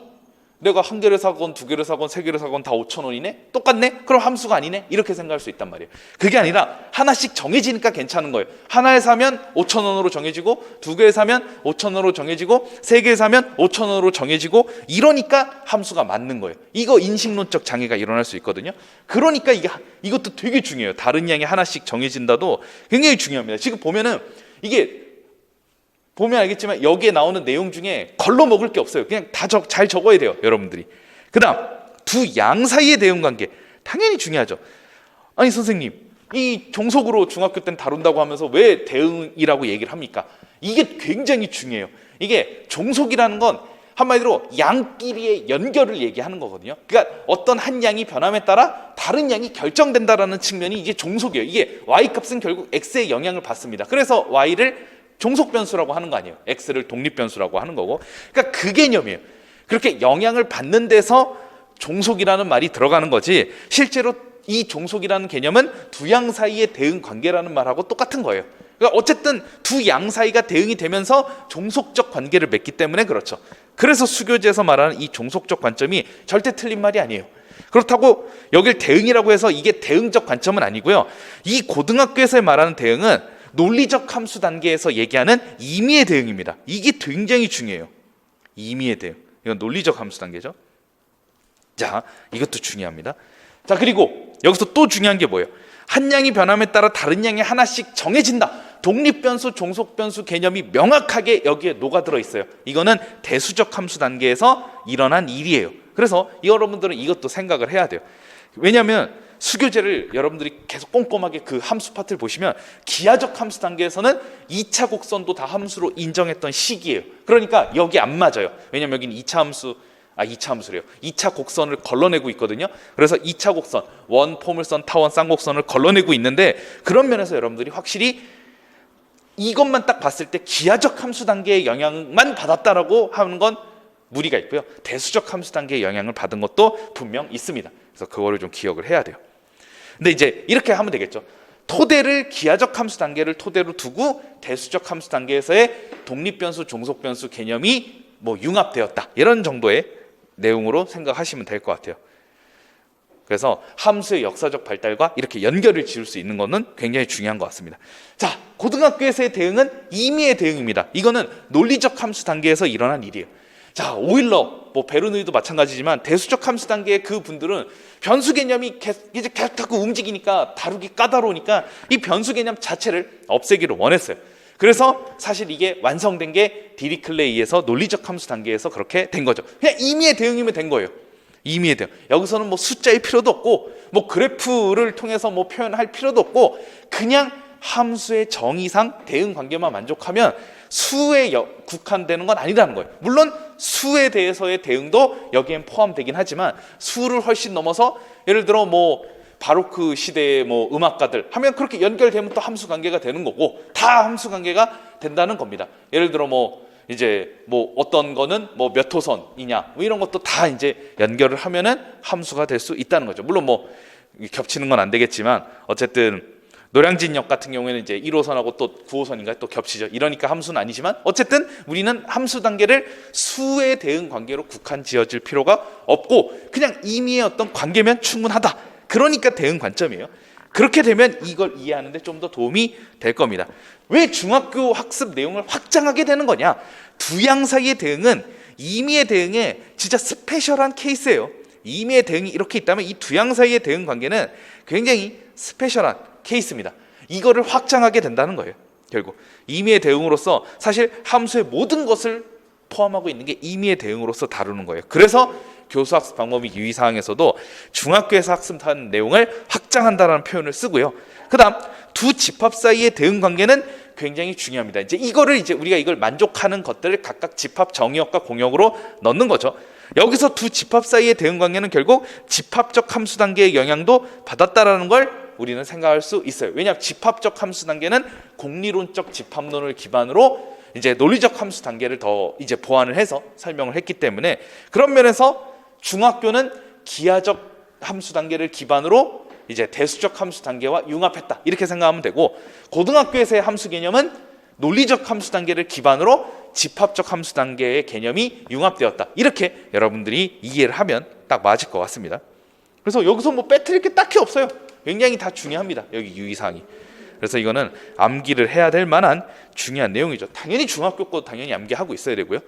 내가 한 개를 사건 두 개를 사건 세 개를 사건 다 5,000원이네? 똑같네? 그럼 함수가 아니네? 이렇게 생각할 수 있단 말이에요. 그게 아니라 하나씩 정해지니까 괜찮은 거예요. 하나에 사면 5,000원으로 정해지고 두 개에 사면 5,000원으로 정해지고 세 개에 사면 5,000원으로 정해지고 이러니까 함수가 맞는 거예요. 이거 인식론적 장애가 일어날 수 있거든요. 그러니까 이것도 되게 중요해요. 다른 양이 하나씩 정해진다도 굉장히 중요합니다. 지금 보면은 이게 보면 알겠지만 여기에 나오는 내용 중에 걸러 먹을 게 없어요. 그냥 다 잘 적어야 돼요, 여러분들이. 그 다음 두 양 사이의 대응 관계 당연히 중요하죠. 아니 선생님, 이 종속으로 중학교 때는 다룬다고 하면서 왜 대응이라고 얘기를 합니까? 이게 굉장히 중요해요. 이게 종속이라는 건 한마디로 양끼리의 연결을 얘기하는 거거든요. 그러니까 어떤 한 양이 변함에 따라 다른 양이 결정된다라는 측면이 이게 종속이에요. 이게 y값은 결국 x의 영향을 받습니다. 그래서 y를 종속 변수라고 하는 거 아니에요. x를 독립 변수라고 하는 거고. 그러니까 그 개념이에요. 그렇게 영향을 받는 데서 종속이라는 말이 들어가는 거지 실제로 이 종속이라는 개념은 두 양 사이의 대응 관계라는 말하고 똑같은 거예요. 그러니까 어쨌든 두 양 사이가 대응이 되면서 종속적 관계를 맺기 때문에 그렇죠. 그래서 수교재에서 말하는 이 종속적 관점이 절대 틀린 말이 아니에요. 그렇다고 여길 대응이라고 해서 이게 대응적 관점은 아니고요. 이 고등학교에서 말하는 대응은 논리적 함수 단계에서 얘기하는 임의의 대응입니다. 이게 굉장히 중요해요. 임의의 대응. 이건 논리적 함수 단계죠. 자, 이것도 중요합니다. 자, 그리고 여기서 또 중요한 게 뭐예요? 한 양이 변함에 따라 다른 양이 하나씩 정해진다. 독립변수, 종속변수 개념이 명확하게 여기에 녹아들어 있어요. 이거는 대수적 함수 단계에서 일어난 일이에요. 그래서 여러분들은 이것도 생각을 해야 돼요. 왜냐하면 수교재를 여러분들이 계속 꼼꼼하게 그 함수 파트를 보시면 기하적 함수 단계에서는 2차 곡선도 다 함수로 인정했던 시기예요. 그러니까 여기 안 맞아요. 왜냐하면 여기는 2차 함수래요. 2차 곡선을 걸러내고 있거든요. 그래서 2차 곡선, 원, 포물선, 타원, 쌍곡선을 걸러내고 있는데 그런 면에서 여러분들이 확실히 이것만 딱 봤을 때 기하적 함수 단계의 영향만 받았다라고 하는 건 무리가 있고요. 대수적 함수 단계의 영향을 받은 것도 분명 있습니다. 그래서 그거를 좀 기억을 해야 돼요. 근데 이제 이렇게 하면 되겠죠. 토대를 기하적 함수 단계를 토대로 두고 대수적 함수 단계에서의 독립변수, 종속변수 개념이 뭐 융합되었다. 이런 정도의 내용으로 생각하시면 될 것 같아요. 그래서 함수의 역사적 발달과 이렇게 연결을 지을 수 있는 것은 굉장히 중요한 것 같습니다. 자, 고등학교에서의 대응은 임의의 대응입니다. 이거는 논리적 함수 단계에서 일어난 일이에요. 자, 오일러, 뭐 베르누이도 마찬가지지만 대수적 함수 단계의 그 분들은 변수 개념이 이제 계속 움직이니까 다루기 까다로우니까 이 변수 개념 자체를 없애기를 원했어요. 그래서 사실 이게 완성된 게 디리클레이에서 논리적 함수 단계에서 그렇게 된 거죠. 그냥 임의의 대응이면 된 거예요. 임의의 대응. 여기서는 뭐 숫자일 필요도 없고 뭐 그래프를 통해서 뭐 표현할 필요도 없고 그냥 함수의 정의상 대응 관계만 만족하면 수에 국한되는 건 아니라는 거예요. 물론 수에 대해서의 대응도 여기엔 포함되긴 하지만 수를 훨씬 넘어서 예를 들어 뭐 바로크 시대의 뭐 음악가들 하면 그렇게 연결되면 또 함수 관계가 되는 거고 다 함수 관계가 된다는 겁니다. 예를 들어 뭐 이제 뭐 어떤 거는 뭐 몇 호선이냐 뭐 이런 것도 다 이제 연결을 하면은 함수가 될 수 있다는 거죠. 물론 뭐 겹치는 건 안 되겠지만 어쨌든 노량진역 같은 경우에는 이제 1호선하고 또 9호선인가 또 겹치죠. 이러니까 함수는 아니지만 어쨌든 우리는 함수 단계를 수의 대응 관계로 국한 지어질 필요가 없고 그냥 임의의 어떤 관계면 충분하다. 그러니까 대응 관점이에요. 그렇게 되면 이걸 이해하는 데 좀 더 도움이 될 겁니다. 왜 중학교 학습 내용을 확장하게 되는 거냐? 두 양 사이의 대응은 임의의 대응에 진짜 스페셜한 케이스예요. 임의의 대응이 이렇게 있다면 이 두 양 사이의 대응 관계는 굉장히 스페셜한 케이스입니다. 이거를 확장하게 된다는 거예요. 결국 임의의 대응으로서 사실 함수의 모든 것을 포함하고 있는 게 임의의 대응으로서 다루는 거예요. 그래서 교수학습 방법이 유의사항에서도 중학교에서 학습한 내용을 확장한다라는 표현을 쓰고요. 그 다음 두 집합 사이의 대응 관계는 굉장히 중요합니다. 이제 우리가 이걸 만족하는 것들을 각각 집합 정의역과 공역으로 넣는 거죠. 여기서 두 집합 사이의 대응 관계는 결국 집합적 함수 단계의 영향도 받았다라는 걸 우리는 생각할 수 있어요. 왜냐하면 집합적 함수 단계는 공리론적 집합론을 기반으로 이제 논리적 함수 단계를 더 이제 보완을 해서 설명을 했기 때문에 그런 면에서 중학교는 기하적 함수 단계를 기반으로 이제 대수적 함수 단계와 융합했다 이렇게 생각하면 되고 고등학교에서의 함수 개념은 논리적 함수 단계를 기반으로 집합적 함수 단계의 개념이 융합되었다 이렇게 여러분들이 이해를 하면 딱 맞을 것 같습니다. 그래서 여기서 뭐 빼뜨릴 게 딱히 없어요. 굉장히 다 중요합니다. 여기 유의사항이. 그래서 이거는 암기를 해야 될 만한 중요한 내용이죠. 당연히 중학교 거 당연히 암기하고 있어야 되고요.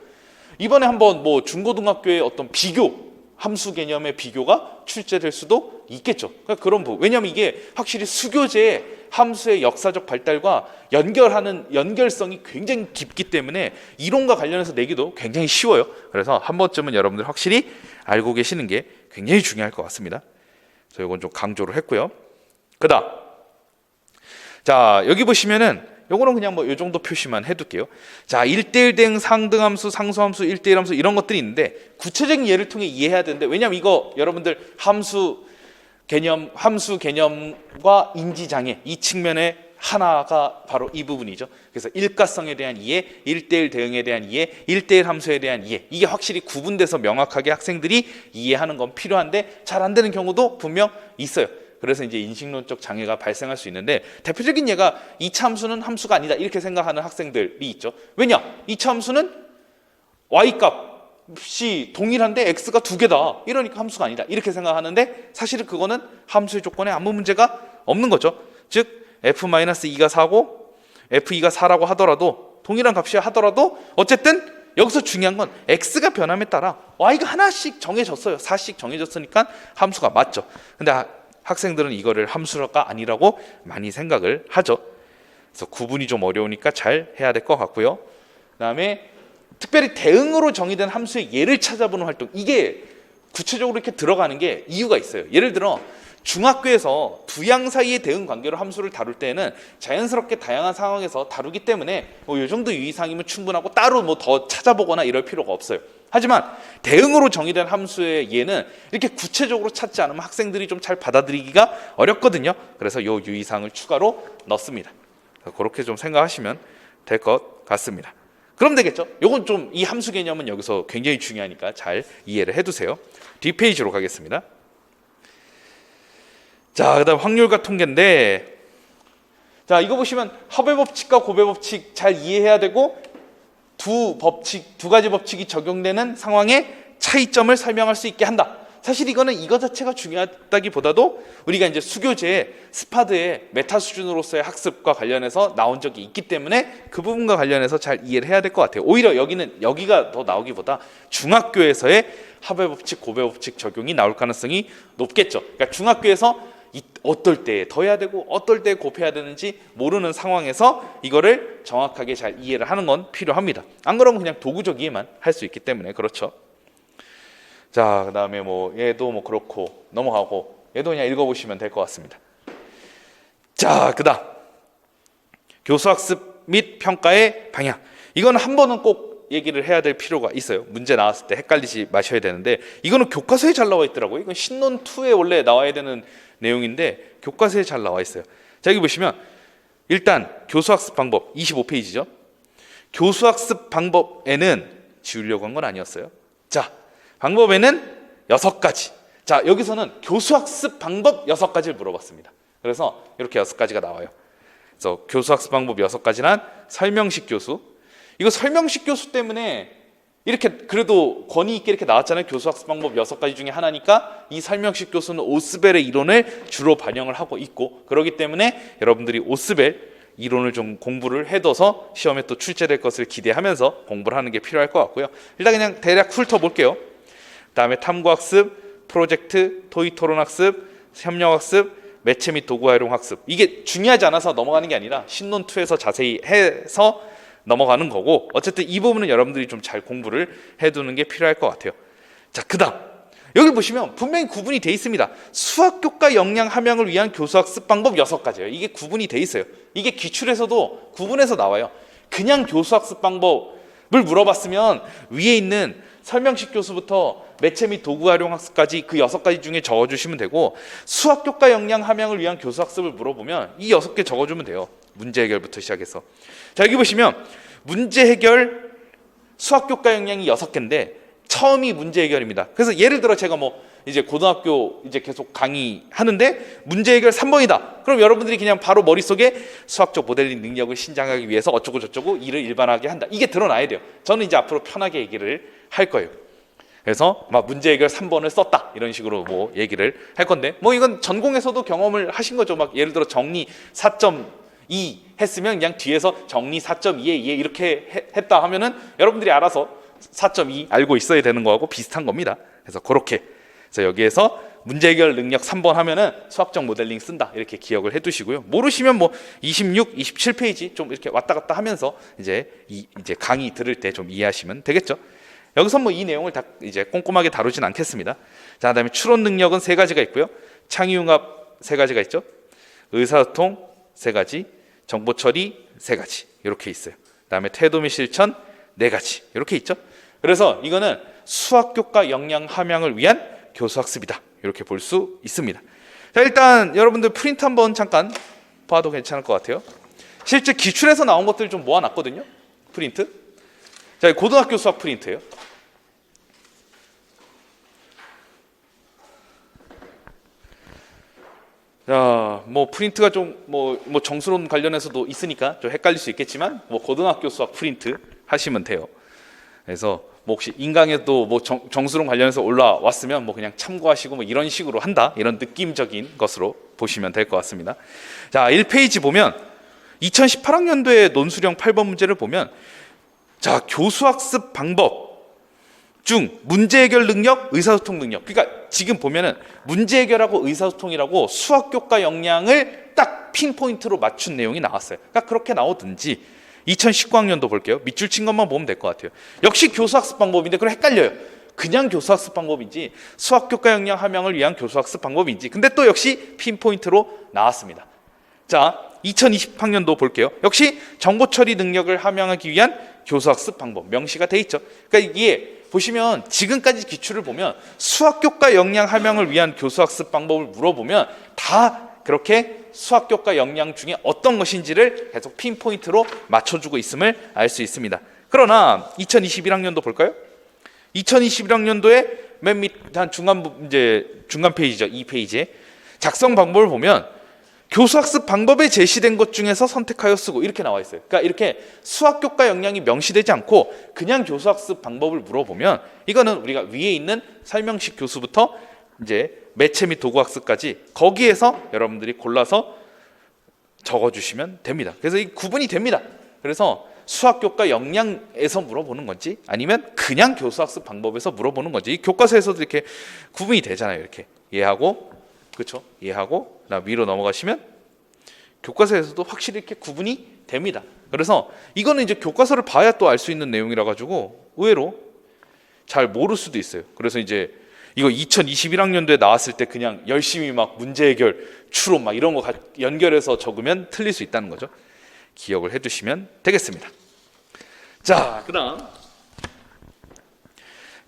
이번에 한번 뭐 중고등학교의 어떤 비교 함수 개념의 비교가 출제될 수도 있겠죠. 그러니까 그런 부분. 왜냐하면 이게 확실히 수교재의 함수의 역사적 발달과 연결하는 연결성이 굉장히 깊기 때문에 이론과 관련해서 내기도 굉장히 쉬워요. 그래서 한 번쯤은 여러분들 확실히 알고 계시는 게 굉장히 중요할 것 같습니다. 그래서 이건 좀 강조를 했고요. 그다음 자 여기 보시면은 요거는 그냥 뭐 요 정도 표시만 해둘게요. 자 1대1 대응 상등함수 상수함수 1대1 함수 이런 것들이 있는데 구체적인 예를 통해 이해해야 되는데 왜냐면 이거 여러분들 함수 개념과 인지장애 이 측면에 하나가 바로 이 부분이죠. 그래서 일가성에 대한 이해, 1대1 대응에 대한 이해, 1대1 함수에 대한 이해 이게 확실히 구분돼서 명확하게 학생들이 이해하는 건 필요한데 잘 안 되는 경우도 분명 있어요. 그래서 이제 인식론적 장애가 발생할 수 있는데 대표적인 예가 2차 함수는 함수가 아니다 이렇게 생각하는 학생들이 있죠. 왜냐? 2차 함수는 y값이 동일한데 x가 두 개다 이러니까 함수가 아니다 이렇게 생각하는데 사실은 그거는 함수의 조건에 아무 문제가 없는 거죠. 즉 f-2가 4고 f2가 4라고 하더라도 동일한 값이야 하더라도 어쨌든 여기서 중요한 건 x가 변함에 따라 y가 하나씩 정해졌어요. 4씩 정해졌으니까 함수가 맞죠. 근데 학생들은 이거를 함수가 아니라고 많이 생각을 하죠. 그래서 구분이 좀 어려우니까 잘 해야 될 것 같고요. 그다음에 특별히 대응으로 정의된 함수의 예를 찾아보는 활동 이게 구체적으로 이렇게 들어가는 게 이유가 있어요. 예를 들어 중학교에서 두 양 사이의 대응 관계로 함수를 다룰 때는 자연스럽게 다양한 상황에서 다루기 때문에 뭐 이 정도 유의사항이면 충분하고 따로 뭐 더 찾아보거나 이럴 필요가 없어요. 하지만 대응으로 정의된 함수의 예는 이렇게 구체적으로 찾지 않으면 학생들이 좀 잘 받아들이기가 어렵거든요. 그래서 이 유의사항을 추가로 넣습니다. 그렇게 좀 생각하시면 될 것 같습니다. 그럼 되겠죠? 요건 좀 이 함수 개념은 여기서 굉장히 중요하니까 잘 이해를 해두세요. 뒷페이지로 가겠습니다. 자, 그다음 확률과 통계인데, 자 이거 보시면 합의 법칙과 고배 법칙 잘 이해해야 되고 두 가지 법칙이 적용되는 상황의 차이점을 설명할 수 있게 한다. 사실 이거는 이거 자체가 중요하다기보다도 우리가 이제 수교재의 스파드의 메타 수준으로서의 학습과 관련해서 나온 적이 있기 때문에 그 부분과 관련해서 잘 이해를 해야 될 것 같아요. 오히려 여기가 더 나오기보다 중학교에서의 합의 법칙, 고배 법칙 적용이 나올 가능성이 높겠죠. 그러니까 중학교에서 어떨 때 더해야 되고 어떨 때 곱해야 되는지 모르는 상황에서 이거를 정확하게 잘 이해를 하는 건 필요합니다. 안 그러면 그냥 도구적 이해만 할 수 있기 때문에 그렇죠. 자, 그다음에 뭐 얘도 뭐 그렇고 넘어가고 얘도 그냥 읽어보시면 될 것 같습니다. 자, 그다음 교수학습 및 평가의 방향. 이건 한 번은 꼭 얘기를 해야 될 필요가 있어요. 문제 나왔을 때 헷갈리지 마셔야 되는데 이거는 교과서에 잘 나와 있더라고요. 이건 신론 2에 원래 나와야 되는 내용인데 교과서에 잘 나와 있어요. 자, 여기 보시면 일단 교수학습 방법 25페이지죠. 교수학습 방법에는 지우려고 한 건 아니었어요. 자, 방법에는 6가지. 자, 여기서는 교수학습 방법 6가지를 물어봤습니다. 그래서 이렇게 6가지가 나와요. 그래서 교수학습 방법 6가지란 설명식 교수. 이거 설명식 교수 때문에 이렇게 그래도 권위 있게 이렇게 나왔잖아요. 교수학습 방법 6가지 중에 하나니까 이 설명식 교수는 오스벨의 이론을 주로 반영을 하고 있고, 그렇기 때문에 여러분들이 오스벨 이론을 좀 공부를 해둬서 시험에 또 출제될 것을 기대하면서 공부를 하는 게 필요할 것 같고요. 일단 그냥 대략 훑어볼게요. 그다음에 탐구학습, 프로젝트, 토의 토론학습, 협력학습, 매체 및 도구 활용 학습. 이게 중요하지 않아서 넘어가는 게 아니라 신론 2에서 자세히 해서 넘어가는 거고, 어쨌든 이 부분은 여러분들이 좀 잘 공부를 해두는 게 필요할 것 같아요. 자, 그다음 여기 보시면 분명히 구분이 돼 있습니다. 수학교과 역량 함양을 위한 교수학습 방법 6가지예요. 이게 구분이 돼 있어요. 이게 기출에서도 구분해서 나와요. 그냥 교수학습 방법을 물어봤으면 위에 있는 설명식 교수부터 매체 및 도구 활용 학습까지 그 6가지 중에 적어주시면 되고, 수학교과 역량 함양을 위한 교수학습을 물어보면 이 6개 적어주면 돼요. 문제 해결부터 시작해서. 자, 여기 보시면 문제 해결 수학교과 역량이 6개인데 처음이 문제 해결입니다. 그래서 예를 들어 제가 뭐 이제 고등학교 이제 계속 강의하는데 문제 해결 3번이다. 그럼 여러분들이 그냥 바로 머릿속에 수학적 모델링 능력을 신장하기 위해서 어쩌고 저쩌고 이를 일반화하게 한다. 이게 드러나야 돼요. 저는 이제 앞으로 편하게 얘기를 할 거예요. 그래서 막 문제 해결 3번을 썼다 이런 식으로 뭐 얘기를 할 건데, 뭐 이건 전공에서도 경험을 하신 거죠. 막 예를 들어 정리 4.2 했으면 그냥 뒤에서 정리 4.2에 2 이렇게 했다 하면은 여러분들이 알아서 4.2 알고 있어야 되는 거하고 비슷한 겁니다. 그래서 그렇게, 그래서 여기에서 문제 해결 능력 3번 하면은 수학적 모델링 쓴다 이렇게 기억을 해두시고요. 모르시면 뭐 26, 27페이지 좀 이렇게 왔다 갔다 하면서 이제 강의 들을 때 좀 이해하시면 되겠죠. 여기서 뭐 이 내용을 다 이제 꼼꼼하게 다루진 않겠습니다. 자, 그다음에 추론 능력은 3가지가 있고요. 창의융합 3가지가 있죠. 의사소통 3가지, 정보 처리 3가지 이렇게 있어요. 그다음에 태도 및 실천 4가지 이렇게 있죠. 그래서 이거는 수학교과 역량 함양을 위한 교수학습이다 이렇게 볼 수 있습니다. 자, 일단 여러분들 프린트 한번 잠깐 봐도 괜찮을 것 같아요. 실제 기출에서 나온 것들 좀 모아놨거든요. 프린트. 자, 고등학교 수학 프린트예요. 자, 뭐 프린트가 좀 뭐 정수론 관련해서도 있으니까 좀 헷갈릴 수 있겠지만 뭐 고등학교 수학 프린트 하시면 돼요. 그래서 뭐 혹시 인강에도 뭐 정수론 관련해서 올라왔으면 뭐 그냥 참고하시고 뭐 이런 식으로 한다 이런 느낌적인 것으로 보시면 될 것 같습니다. 자, 1페이지 보면 2018학년도에 논술형 8번 문제를 보면, 자, 교수학습 방법 중 문제 해결 능력, 의사소통 능력. 그러니까 지금 보면은 문제 해결하고 의사소통이라고 수학교과 역량을 딱 핀포인트로 맞춘 내용이 나왔어요. 그러니까 그렇게 나오든지 2019학년도 볼게요. 밑줄 친 것만 보면 될 것 같아요. 역시 교수학습 방법인데 그럼 헷갈려요. 그냥 교수학습 방법인지 수학교과 역량 함양을 위한 교수학습 방법인지. 근데 또 역시 핀포인트로 나왔습니다. 자, 2020학년도 볼게요. 역시 정보 처리 능력을 함양하기 위한 교수학습 방법 명시가 돼 있죠. 그러니까 이게 보시면 지금까지 기출을 보면 수학교과 역량 함양을 위한 교수학습 방법을 물어보면 다 그렇게 수학교과 역량 중에 어떤 것인지를 계속 핀포인트로 맞춰주고 있음을 알 수 있습니다. 그러나 2021학년도 볼까요? 2021학년도에 맨 밑 한 중간 페이지죠. 2페이지에 작성 방법을 보면 교수학습 방법에 제시된 것 중에서 선택하여 쓰고 이렇게 나와 있어요. 그러니까 이렇게 수학교과 역량이 명시되지 않고 그냥 교수학습 방법을 물어보면 이거는 우리가 위에 있는 설명식 교수부터 이제 매체 및 도구학습까지 거기에서 여러분들이 골라서 적어주시면 됩니다. 그래서 이 구분이 됩니다. 그래서 수학교과 역량에서 물어보는 건지 아니면 그냥 교수학습 방법에서 물어보는 건지, 이 교과서에서도 이렇게 구분이 되잖아요. 이렇게 이해하고, 그렇죠? 이해하고 위로 넘어가시면 교과서에서도 확실히 이렇게 구분이 됩니다. 그래서 이거는 이제 교과서를 봐야 또 알 수 있는 내용이라 가지고 의외로 잘 모를 수도 있어요. 그래서 이제 이거 2021학년도에 나왔을 때 그냥 열심히 막 문제 해결, 추론 막 이런 거 연결해서 적으면 틀릴 수 있다는 거죠. 기억을 해두시면 되겠습니다. 자, 그다음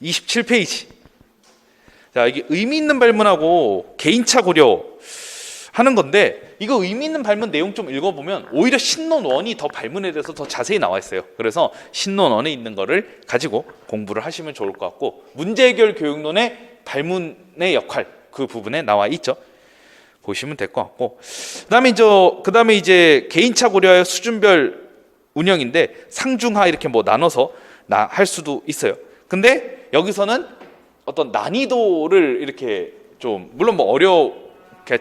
27페이지. 자, 이게 의미 있는 발문하고 개인차 고려 하는 건데, 이거 의미 있는 발문 내용 좀 읽어보면 오히려 신론 1이 더 발문에 대해서 더 자세히 나와 있어요. 그래서 신론 1에 있는 거를 가지고 공부를 하시면 좋을 것 같고, 문제 해결 교육론의 발문의 역할, 그 부분에 나와 있죠. 보시면 될 것 같고, 그다음에 이제 개인차 고려의 수준별 운영인데 상중하 이렇게 뭐 나눠서 할 수도 있어요. 근데 여기서는 어떤 난이도를 이렇게 좀, 물론 뭐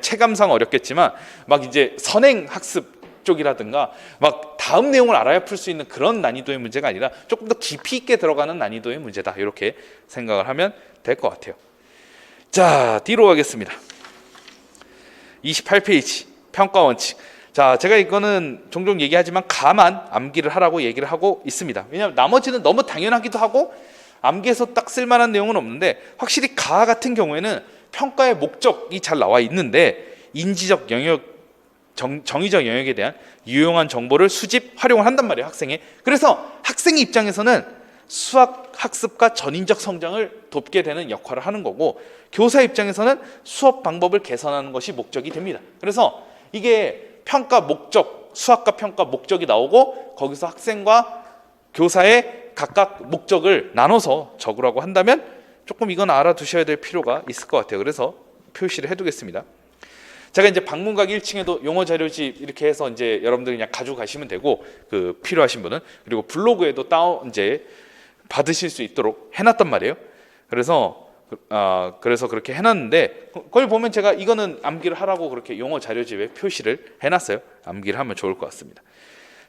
체감상 어렵겠지만 막 이제 선행 학습 쪽이라든가 막 다음 내용을 알아야 풀 수 있는 그런 난이도의 문제가 아니라 조금 더 깊이 있게 들어가는 난이도의 문제다, 이렇게 생각을 하면 될 것 같아요. 자, 뒤로 가겠습니다. 28페이지 평가 원칙. 자, 제가 이거는 종종 얘기하지만 가만 암기를 하라고 얘기를 하고 있습니다. 왜냐하면 나머지는 너무 당연하기도 하고 암기해서 딱 쓸만한 내용은 없는데, 확실히 가 같은 경우에는 평가의 목적이 잘 나와 있는데 인지적 영역, 정의적 영역에 대한 유용한 정보를 수집, 활용을 한단 말이에요, 학생이. 그래서 학생 입장에서는 수학 학습과 전인적 성장을 돕게 되는 역할을 하는 거고, 교사 입장에서는 수업 방법을 개선하는 것이 목적이 됩니다. 그래서 이게 평가 목적, 수학과 평가 목적이 나오고 거기서 학생과 교사의 각각 목적을 나눠서 적으라고 한다면 조금 이건 알아두셔야 될 필요가 있을 것 같아요. 그래서 표시를 해두겠습니다. 제가 이제 방문각 1층에도 용어 자료집 이렇게 해서 이제 여러분들이 그냥 가지고 가시면 되고, 그 필요하신 분은, 그리고 블로그에도 이제 받으실 수 있도록 해놨단 말이에요. 그래서 그렇게 해놨는데, 그걸 보면 제가 이거는 암기를 하라고 그렇게 용어 자료집에 표시를 해놨어요. 암기를 하면 좋을 것 같습니다.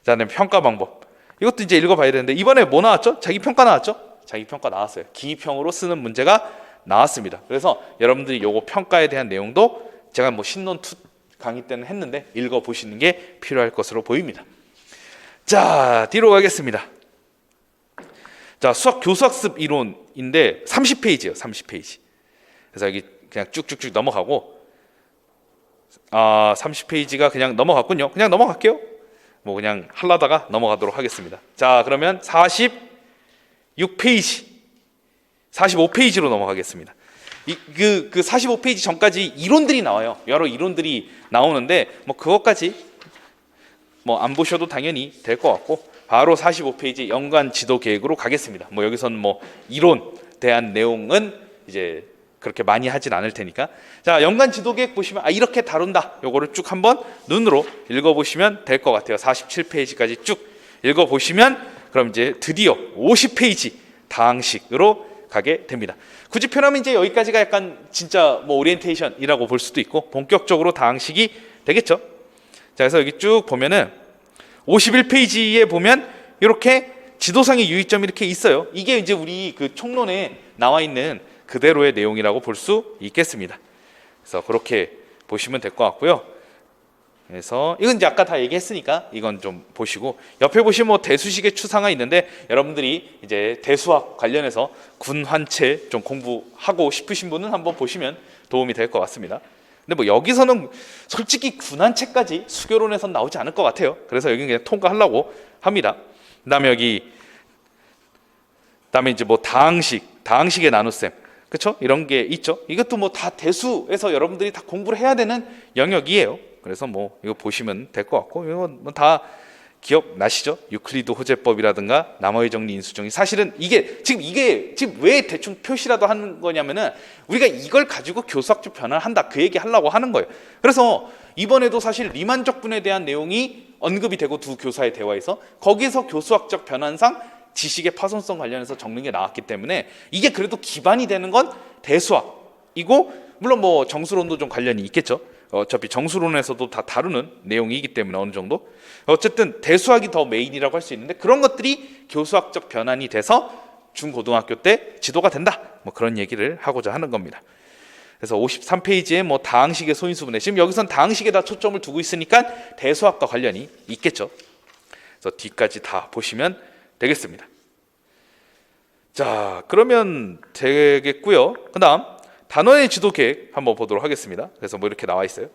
자, 그다음에 평가 방법. 이것도 이제 읽어봐야 되는데, 이번에 뭐 나왔죠? 자기평가 나왔죠? 자기평가 나왔어요. 기평으로 쓰는 문제가 나왔습니다. 그래서 여러분들이 요거 평가에 대한 내용도 제가 뭐 신론 2 강의 때는 했는데 읽어보시는 게 필요할 것으로 보입니다. 자, 뒤로 가겠습니다. 자, 수학 교수학습 이론인데 30페이지예요. 30페이지. 그래서 여기 그냥 쭉쭉쭉 넘어가고, 30페이지가 그냥 넘어갔군요. 그냥 넘어갈게요. 뭐 그냥 하려다가 넘어가도록 하겠습니다. 자, 그러면 46페이지, 45페이지로 넘어가겠습니다. 그 45페이지 전까지 이론들이 나와요. 여러 이론들이 나오는데 뭐 그것까지 뭐 안 보셔도 당연히 될 것 같고, 바로 45페이지 연간 지도 계획으로 가겠습니다. 뭐 여기서는 뭐 이론 대한 내용은 이제 그렇게 많이 하진 않을 테니까. 자, 연간 지도 계획 보시면 이렇게 다룬다. 요거를 쭉 한번 눈으로 읽어보시면 될 것 같아요. 47페이지까지 쭉 읽어보시면 그럼 이제 드디어 50페이지 다항식으로 가게 됩니다. 굳이 표현하면 이제 여기까지가 약간 진짜 뭐 오리엔테이션이라고 볼 수도 있고 본격적으로 다항식이 되겠죠. 자, 그래서 여기 쭉 보면은 51페이지에 보면 이렇게 지도상의 유의점이 이렇게 있어요. 이게 이제 우리 그 총론에 나와 있는 그대로의 내용이라고 볼 수 있겠습니다. 그래서 그렇게 보시면 될 것 같고요. 그래서 이건 이제 아까 다 얘기했으니까 이건 좀 보시고, 옆에 보시면 뭐 대수식의 추상화 있는데 여러분들이 이제 대수학 관련해서 군환체 좀 공부하고 싶으신 분은 한번 보시면 도움이 될 것 같습니다. 근데 뭐 여기서는 솔직히 군환체까지 수교론에선 나오지 않을 것 같아요. 그래서 여기는 그냥 통과하려고 합니다. 그다음에 이제 뭐 다항식의 나눗셈, 그렇죠? 이런 게 있죠. 이것도 뭐 다 대수에서 여러분들이 다 공부를 해야 되는 영역이에요. 그래서 뭐 이거 보시면 될 것 같고, 이건 뭐 다 기억나시죠? 유클리드 호재법이라든가 남어의 정리 인수정리. 사실은 이게 지금 왜 대충 표시라도 하는 거냐면은 우리가 이걸 가지고 교수학적 변화를 한다, 그 얘기 하려고 하는 거예요. 그래서 이번에도 사실 리만족분에 대한 내용이 언급이 되고 두 교사의 대화에서 거기서 교수학적 변환상 지식의 파손성 관련해서 적는 게 나왔기 때문에 이게 그래도 기반이 되는 건 대수학이고, 물론 뭐 정수론도 좀 관련이 있겠죠. 어차피 정수론에서도 다 다루는 내용이기 때문에 어느 정도, 어쨌든 대수학이 더 메인이라고 할 수 있는데 그런 것들이 교수학적 변환이 돼서 중고등학교 때 지도가 된다, 뭐 그런 얘기를 하고자 하는 겁니다. 그래서 53페이지에 뭐 다항식의 소인수분해, 지금 여기선 다항식에다 초점을 두고 있으니까 대수학과 관련이 있겠죠. 그래서 뒤까지 다 보시면 되겠습니다. 자, 그러면 되겠고요. 그다음 단원의 지도 계획 한번 보도록 하겠습니다. 그래서 뭐 이렇게 나와 있어요.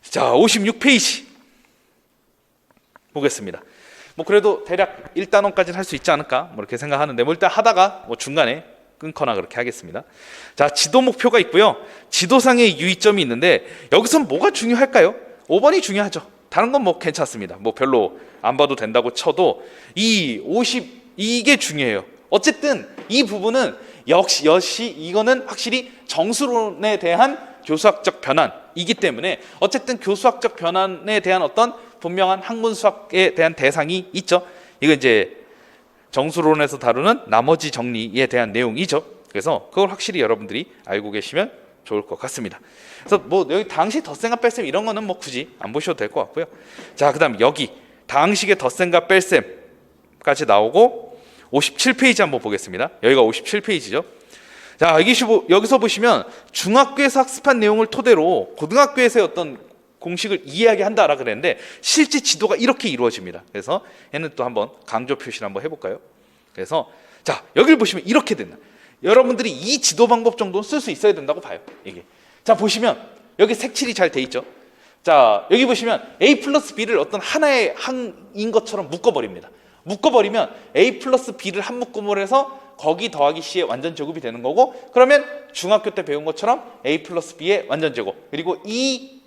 자, 56페이지 보겠습니다. 뭐 그래도 대략 1단원까지는 할 수 있지 않을까 뭐 이렇게 생각하는데, 뭐 일단 하다가 뭐 중간에 끊거나 그렇게 하겠습니다. 자, 지도 목표가 있고요. 지도상의 유의점이 있는데 여기서 뭐가 중요할까요? 5번이 중요하죠. 다른 건 뭐 괜찮습니다. 뭐 별로 안 봐도 된다고 쳐도 이게 중요해요. 어쨌든 이 부분은 역시 이거는 확실히 정수론에 대한 교수학적 변환이기 때문에 어쨌든 교수학적 변환에 대한 어떤 분명한 학문 수학에 대한 대상이 있죠. 이거 이제 정수론에서 다루는 나머지 정리에 대한 내용이죠. 그래서 그걸 확실히 여러분들이 알고 계시면 좋을 것 같습니다. 그래서 뭐 여기 당시 덧셈과 뺄셈 이런 거는 뭐 굳이 안 보셔도 될 것 같고요. 자, 그다음 여기 당식의 덧셈과 뺄셈까지 나오고 57페이지 한번 보겠습니다. 여기가 57페이지죠. 자, 여기서 보시면 중학교에서 학습한 내용을 토대로 고등학교에서의 어떤 공식을 이해하게 한다라 그랬는데 실제 지도가 이렇게 이루어집니다. 그래서 얘는 또 한번 강조 표시를 한번 해볼까요? 그래서 자, 여기를 보시면 이렇게 된다. 여러분들이 이 지도 방법 정도는 쓸 수 있어야 된다고 봐요. 이게 자, 보시면 여기 색칠이 잘 돼 있죠. 자, 여기 보시면 A 플러스 B를 어떤 하나의 항인 것처럼 묶어버립니다. 묶어버리면 A 플러스 B를 한 묶음으로 해서 거기 더하기 C의 완전 제곱이 되는 거고, 그러면 중학교 때 배운 것처럼 A 플러스 B의 완전 제곱, 그리고 이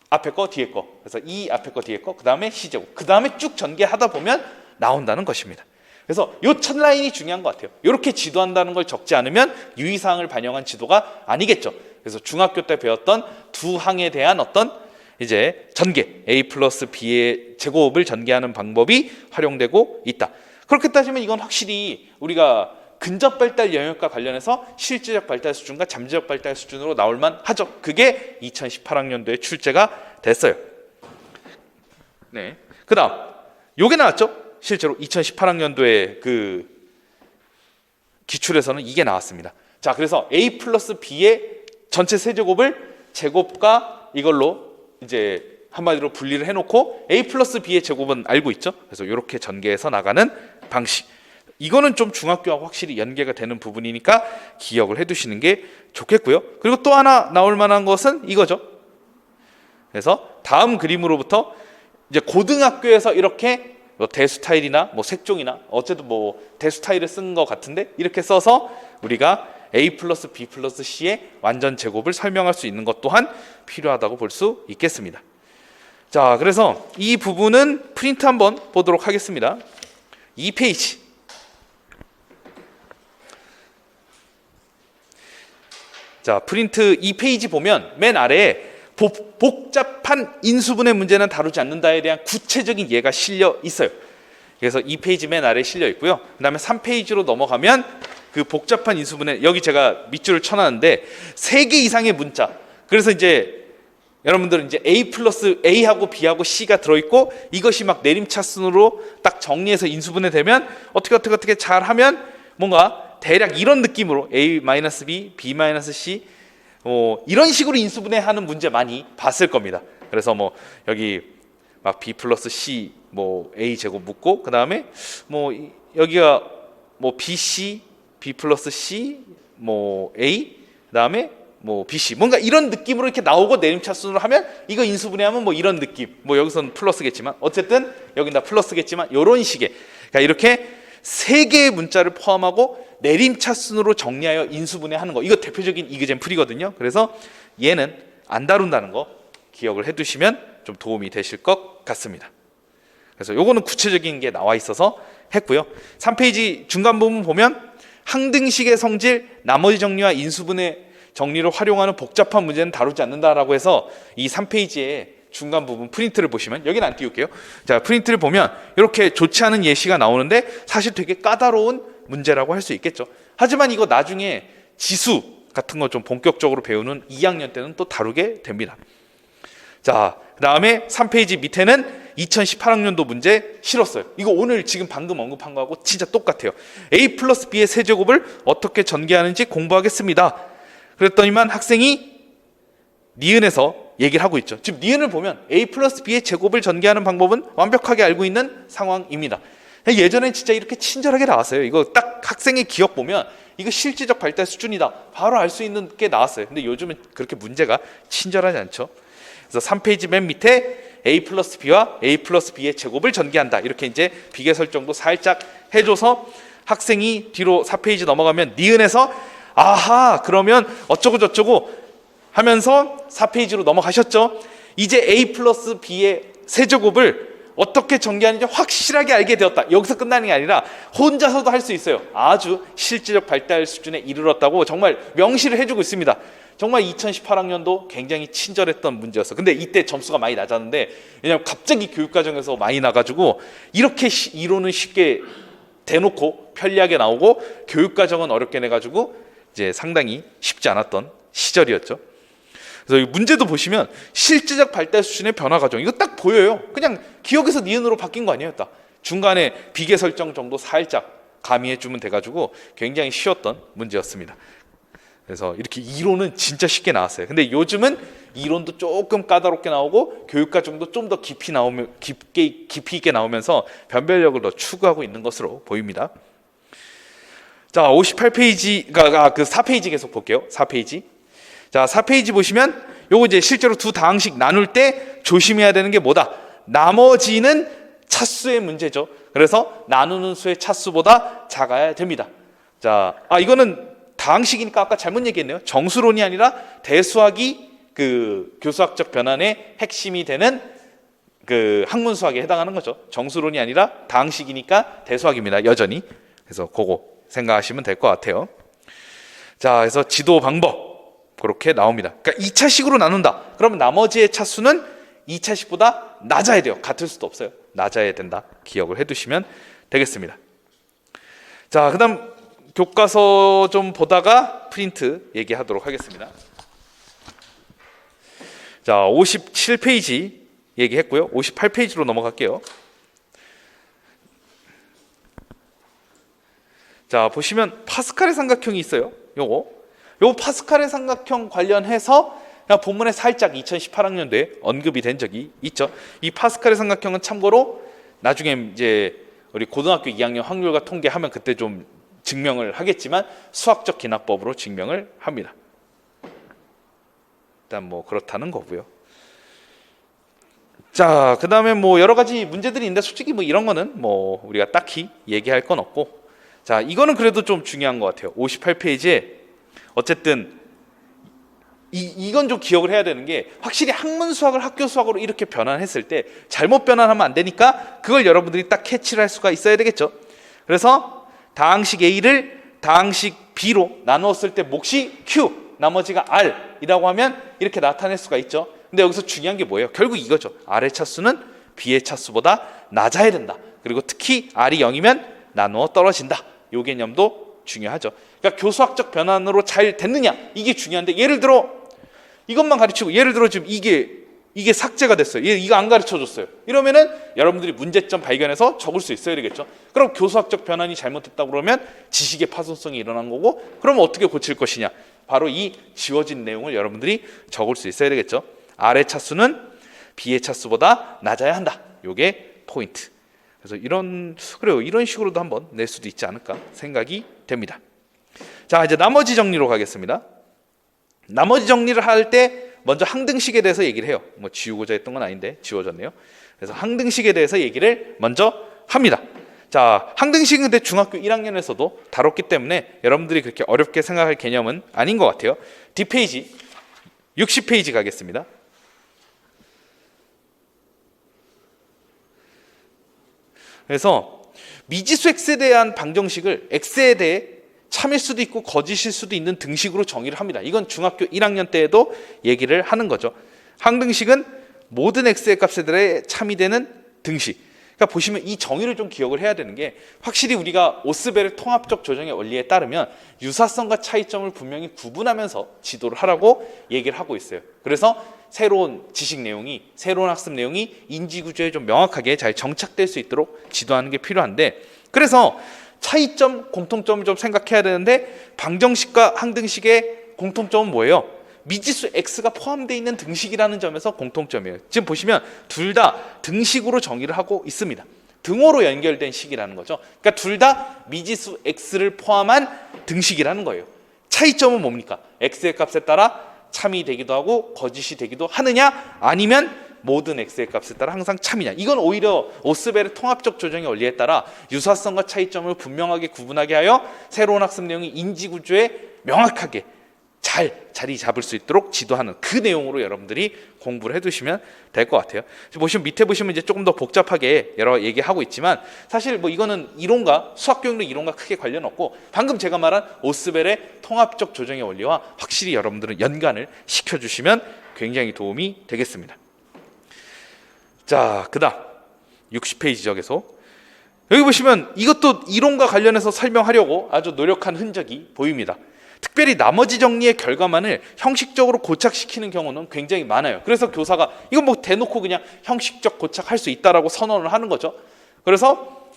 앞에 거 뒤에 거, 그래서 이 앞에 거 뒤에 거, 그 다음에 C제곱, 그 다음에 쭉 전개하다 보면 나온다는 것입니다. 그래서 요 첫 라인이 중요한 것 같아요. 이렇게 지도한다는 걸 적지 않으면 유의사항을 반영한 지도가 아니겠죠. 그래서 중학교 때 배웠던 두 항에 대한 어떤 이제 전개, A 플러스 B의 제곱을 전개하는 방법이 활용되고 있다. 그렇게 따지면 이건 확실히 우리가 근접 발달 영역과 관련해서 실질적 발달 수준과 잠재적 발달 수준으로 나올만 하죠. 그게 2018학년도에 출제가 됐어요. 네. 그다음 요게 나왔죠. 실제로 2018학년도에 그 기출에서는 이게 나왔습니다. 자, 그래서 A 플러스 B의 전체 세제곱을 제곱과 이걸로 이제 한마디로 분리를 해놓고 A 플러스 B의 제곱은 알고 있죠. 그래서 이렇게 전개해서 나가는 방식. 이거는 좀 중학교하고 확실히 연계가 되는 부분이니까 기억을 해두시는 게 좋겠고요. 그리고 또 하나 나올 만한 것은 이거죠. 그래서 다음 그림으로부터 이제 고등학교에서 이렇게 뭐 대수타일이나 뭐 색종이나 어쨌든 뭐 대수타일을 쓴 것 같은데 이렇게 써서 우리가 A 플러스 B 플러스 C의 완전 제곱을 설명할 수 있는 것 또한 필요하다고 볼 수 있겠습니다. 자, 그래서 이 부분은 프린트 한번 보도록 하겠습니다. 2페이지. 자, 프린트 2페이지 보면 맨 아래에 복잡한 인수분해 문제는 다루지 않는다에 대한 구체적인 예가 실려 있어요. 그래서 2페이지 맨 아래에 실려 있고요. 그 다음에 3페이지로 넘어가면 그 복잡한 인수분해, 여기 제가 밑줄을 쳐놨는데 3개 이상의 문자. 그래서 이제 여러분들은 이제 A 플러스 A하고 B하고 C가 들어있고 이것이 막 내림차순으로 딱 정리해서 인수분해 되면 어떻게 잘 하면 뭔가 대략 이런 느낌으로 A-B, B-C 이런 식으로 인수분해하는 문제 많이 봤을 겁니다. 그래서 뭐 여기 막 B 플러스 C 뭐 A 제곱 묶고 그 다음에 뭐 여기가 뭐 BC, B 플러스 C 뭐 A 그 다음에 뭐 BC 뭔가 이런 느낌으로 이렇게 나오고 내림차순으로 하면 이거 인수분해하면 뭐 이런 느낌, 뭐 여기서는 플러스겠지만 어쨌든 여긴 다 플러스겠지만 이런 식의, 그러니까 이렇게 3개의 문자를 포함하고 내림차순으로 정리하여 인수분해하는 거, 이거 대표적인 이그젠플이거든요. 그래서 얘는 안 다룬다는 거 기억을 해두시면 좀 도움이 되실 것 같습니다. 그래서 요거는 구체적인 게 나와 있어서 했고요. 3페이지 중간 부분 보면 항등식의 성질, 나머지 정리와 인수분해 정리를 활용하는 복잡한 문제는 다루지 않는다라고 해서 이 3페이지에 중간 부분 프린트를 보시면, 여기는 안 띄울게요. 자, 프린트를 보면 이렇게 좋지 않은 예시가 나오는데 사실 되게 까다로운 문제라고 할 수 있겠죠. 하지만 이거 나중에 지수 같은 거 좀 본격적으로 배우는 2학년 때는 또 다루게 됩니다. 자, 그 다음에 3페이지 밑에는 2018학년도 문제 실었어요. 이거 오늘 지금 방금 언급한 거하고 진짜 똑같아요. A 플러스 B의 세제곱을 어떻게 전개하는지 공부하겠습니다. 그랬더니만 학생이 니은에서 얘기를 하고 있죠. 지금 니은을 보면 A 플러스 B의 제곱을 전개하는 방법은 완벽하게 알고 있는 상황입니다. 예전엔 진짜 이렇게 친절하게 나왔어요. 이거 딱 학생의 기억 보면 이거 실질적 발달 수준이다 바로 알 수 있는 게 나왔어요. 근데 요즘은 그렇게 문제가 친절하지 않죠. 그래서 3페이지 맨 밑에 a 플러스 b와 a 플러스 b의 제곱을 전개한다, 이렇게 이제 비계 설정도 살짝 해줘서 학생이 뒤로 4페이지 넘어가면 니은에서 아하 그러면 어쩌고 저쩌고 하면서 4페이지로 넘어가셨죠. 이제 a 플러스 b의 세제곱을 어떻게 전개하는지 확실하게 알게 되었다. 여기서 끝나는 게 아니라 혼자서도 할 수 있어요. 아주 실질적 발달 수준에 이르렀다고 정말 명시를 해주고 있습니다. 정말 2018학년도 굉장히 친절했던 문제였어. 근데 이때 점수가 많이 낮았는데, 왜냐면 갑자기 교육과정에서 많이 나가지고 이렇게 이론은 쉽게 대놓고 편리하게 나오고 교육과정은 어렵게 내가지고 이제 상당히 쉽지 않았던 시절이었죠. 그래서 이 문제도 보시면 실질적 발달 수준의 변화 과정, 이거 딱 보여요. 그냥 기억에서 니은으로 바뀐 거 아니에요. 딱 중간에 비계 설정 정도 살짝 가미해 주면 돼가지고 굉장히 쉬웠던 문제였습니다. 그래서 이렇게 이론은 진짜 쉽게 나왔어요. 근데 요즘은 이론도 조금 까다롭게 나오고 교육 과정도 좀 더 깊이 있게 나오면서 변별력을 더 추구하고 있는 것으로 보입니다. 자, 58페이지가 그 4페이지 계속 볼게요. 4페이지. 자, 4페이지 보시면 요거 이제 실제로 두 다항식 나눌 때 조심해야 되는 게 뭐다? 나머지는 차수의 문제죠. 그래서 나누는 수의 차수보다 작아야 됩니다. 자, 이거는 다항식이니까 아까 잘못 얘기했네요. 정수론이 아니라 대수학이 그 교수학적 변환의 핵심이 되는 그 학문수학에 해당하는 거죠. 정수론이 아니라 다항식이니까 대수학입니다. 여전히. 그래서 그거 생각하시면 될 것 같아요. 자, 그래서 지도 방법 그렇게 나옵니다. 그러니까 2차식으로 나눈다. 그러면 나머지의 차수는 2차식보다 낮아야 돼요. 같을 수도 없어요. 낮아야 된다. 기억을 해두시면 되겠습니다. 자, 그 다음 교과서 좀 보다가 프린트 얘기하도록 하겠습니다. 자, 57페이지 얘기했고요. 58페이지로 넘어갈게요. 자, 보시면 파스칼의 삼각형이 있어요. 요거 파스칼의 삼각형 관련해서 본문에 살짝 2018학년도에 언급이 된 적이 있죠. 이 파스칼의 삼각형은 참고로 나중에 이제 우리 고등학교 2학년 확률과 통계하면 그때 좀 증명을 하겠지만 수학적 기납법으로 증명을 합니다. 일단 뭐 그렇다는 거고요. 자, 그 다음에 뭐 여러 가지 문제들이 있는데 솔직히 뭐 이런 거는 뭐 우리가 딱히 얘기할 건 없고, 자, 이거는 그래도 좀 중요한 것 같아요. 58페이지에 어쨌든 이건 좀 기억을 해야 되는 게, 확실히 학문 수학을 학교 수학으로 이렇게 변환했을 때 잘못 변환하면 안 되니까 그걸 여러분들이 딱 캐치를 할 수가 있어야 되겠죠. 그래서 다항식 A를 다항식 B로 나누었을 때 몫이 Q, 나머지가 R이라고 하면 이렇게 나타낼 수가 있죠. 근데 여기서 중요한 게 뭐예요? 결국 이거죠. R의 차수는 B의 차수보다 낮아야 된다. 그리고 특히 R이 0이면 나누어 떨어진다. 이 개념도 중요하죠. 그러니까 교수학적 변환으로 잘 됐느냐, 이게 중요한데, 예를 들어 이것만 가르치고 예를 들어 지금 이게 삭제가 됐어요. 이거 안 가르쳐줬어요. 이러면은 여러분들이 문제점 발견해서 적을 수 있어야 되겠죠. 그럼 교수학적 변환이 잘못됐다고 그러면 지식의 파손성이 일어난 거고, 그러면 어떻게 고칠 것이냐, 바로 이 지워진 내용을 여러분들이 적을 수 있어야 되겠죠. R의 차수는 B의 차수보다 낮아야 한다. 요게 포인트. 그래서 이런 식으로도 한번 낼 수도 있지 않을까 생각이 됩니다. 자, 이제 나머지 정리로 가겠습니다. 나머지 정리를 할 때 먼저 항등식에 대해서 얘기를 해요. 뭐 지우고자 했던 건 아닌데 지워졌네요. 그래서 항등식에 대해서 얘기를 먼저 합니다. 자, 항등식은 근데 중학교 1학년에서도 다뤘기 때문에 여러분들이 그렇게 어렵게 생각할 개념은 아닌 것 같아요. 뒷페이지 60페이지 가겠습니다. 그래서 미지수 x에 대한 방정식을 x에 대해 참일 수도 있고 거짓일 수도 있는 등식으로 정의를 합니다. 이건 중학교 1학년 때에도 얘기를 하는 거죠. 항등식은 모든 x의 값에 참이 되는 등식. 그러니까 보시면 이 정의를 좀 기억을 해야 되는 게, 확실히 우리가 오스벨의 통합적 조정의 원리에 따르면 유사성과 차이점을 분명히 구분하면서 지도를 하라고 얘기를 하고 있어요. 그래서 새로운 지식 내용이, 새로운 학습 내용이 인지구조에 좀 명확하게 잘 정착될 수 있도록 지도하는 게 필요한데, 그래서 차이점, 공통점을 좀 생각해야 되는데, 방정식과 항등식의 공통점은 뭐예요? 미지수 x가 포함되어 있는 등식이라는 점에서 공통점이에요. 지금 보시면 둘 다 등식으로 정의를 하고 있습니다. 등호로 연결된 식이라는 거죠. 그러니까 둘 다 미지수 x를 포함한 등식이라는 거예요. 차이점은 뭡니까? x의 값에 따라 참이 되기도 하고 거짓이 되기도 하느냐, 아니면 모든 x의 값에 따라 항상 참이냐. 이건 오히려 오스벨의 통합적 조정의 원리에 따라 유사성과 차이점을 분명하게 구분하게 하여 새로운 학습 내용이 인지구조에 명확하게 잘 자리 잡을 수 있도록 지도하는 그 내용으로 여러분들이 공부를 해두시면 될 것 같아요. 보시면 밑에 보시면 이제 조금 더 복잡하게 여러 얘기하고 있지만 사실 뭐 이거는 이론과 수학 교육도 이론과 크게 관련 없고 방금 제가 말한 오스벨의 통합적 조정의 원리와 확실히 여러분들은 연관을 시켜주시면 굉장히 도움이 되겠습니다. 자, 그다음 60페이지죠. 계속 여기 보시면 이것도 이론과 관련해서 설명하려고 아주 노력한 흔적이 보입니다. 특별히 나머지 정리의 결과만을 형식적으로 고착시키는 경우는 굉장히 많아요. 그래서 교사가 이거 뭐 대놓고 그냥 형식적 고착할 수 있다라고 선언을 하는 거죠. 그래서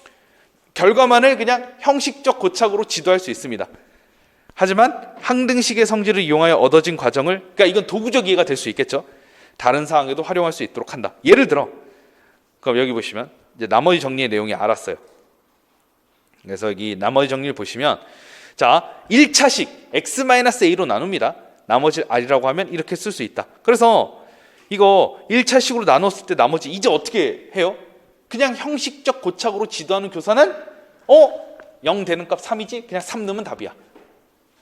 결과만을 그냥 형식적 고착으로 지도할 수 있습니다. 하지만 항등식의 성질을 이용하여 얻어진 과정을, 그러니까 이건 도구적 이해가 될 수 있겠죠. 다른 상황에도 활용할 수 있도록 한다. 예를 들어, 그럼 여기 보시면 이제 나머지 정리의 내용이 알았어요. 그래서 여기 나머지 정리를 보시면 자, 1차식 x-a로 나눕니다. 나머지 r이라고 하면 이렇게 쓸 수 있다. 그래서 이거 1차식으로 나눴을 때 나머지 이제 어떻게 해요? 그냥 형식적 고착으로 지도하는 교사는 0 되는 값 3이지? 그냥 3 넣으면 답이야.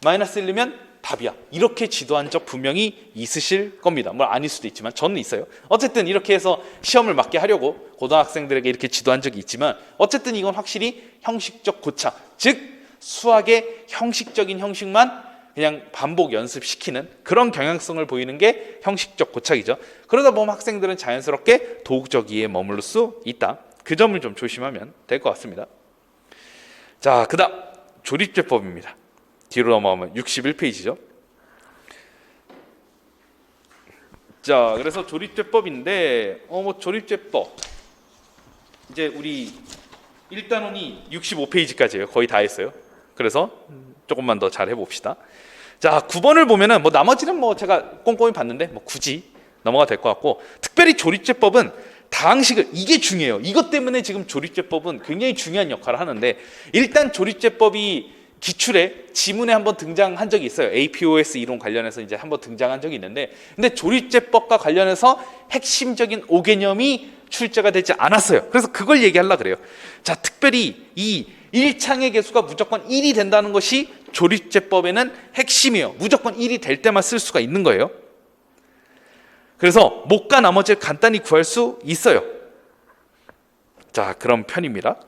마이너스 1 넣으면 답이야. 이렇게 지도한 적 분명히 있으실 겁니다. 뭐 아닐 수도 있지만 저는 있어요. 어쨌든 이렇게 해서 시험을 맞게 하려고 고등학생들에게 이렇게 지도한 적이 있지만 어쨌든 이건 확실히 형식적 고착, 즉 수학의 형식적인 형식만 그냥 반복 연습시키는 그런 경향성을 보이는 게 형식적 고착이죠. 그러다 보면 학생들은 자연스럽게 도구적 이해에 머무를 수 있다. 그 점을 좀 조심하면 될 것 같습니다. 자, 그다음 조립제법입니다. 뒤로 넘어가면 61페이지죠. 자, 그래서 조립제법인데 조립제법 이제 우리 1단원이 65페이지까지예요. 거의 다 했어요. 그래서 조금만 더 잘 해봅시다. 자, 9번을 보면은 나머지는 제가 꼼꼼히 봤는데 굳이 넘어가 될 것 같고, 특별히 조립제법은 다항식을, 이게 중요해요. 이것 때문에 지금 조립제법은 굉장히 중요한 역할을 하는데, 일단 조립제법이 기출에 지문에 한번 등장한 적이 있어요. APOS 이론 관련해서 이제 한번 등장한 적이 있는데, 근데 조립제법과 관련해서 핵심적인 5개념이 출제가 되지 않았어요. 그래서 그걸 얘기하려고 그래요. 자, 특별히 이 1창의 개수가 무조건 1이 된다는 것이 조립제법에는 핵심이에요. 무조건 1이 될 때만 쓸 수가 있는 거예요. 그래서 못과 나머지를 간단히 구할 수 있어요. 자, 그런 편입니다.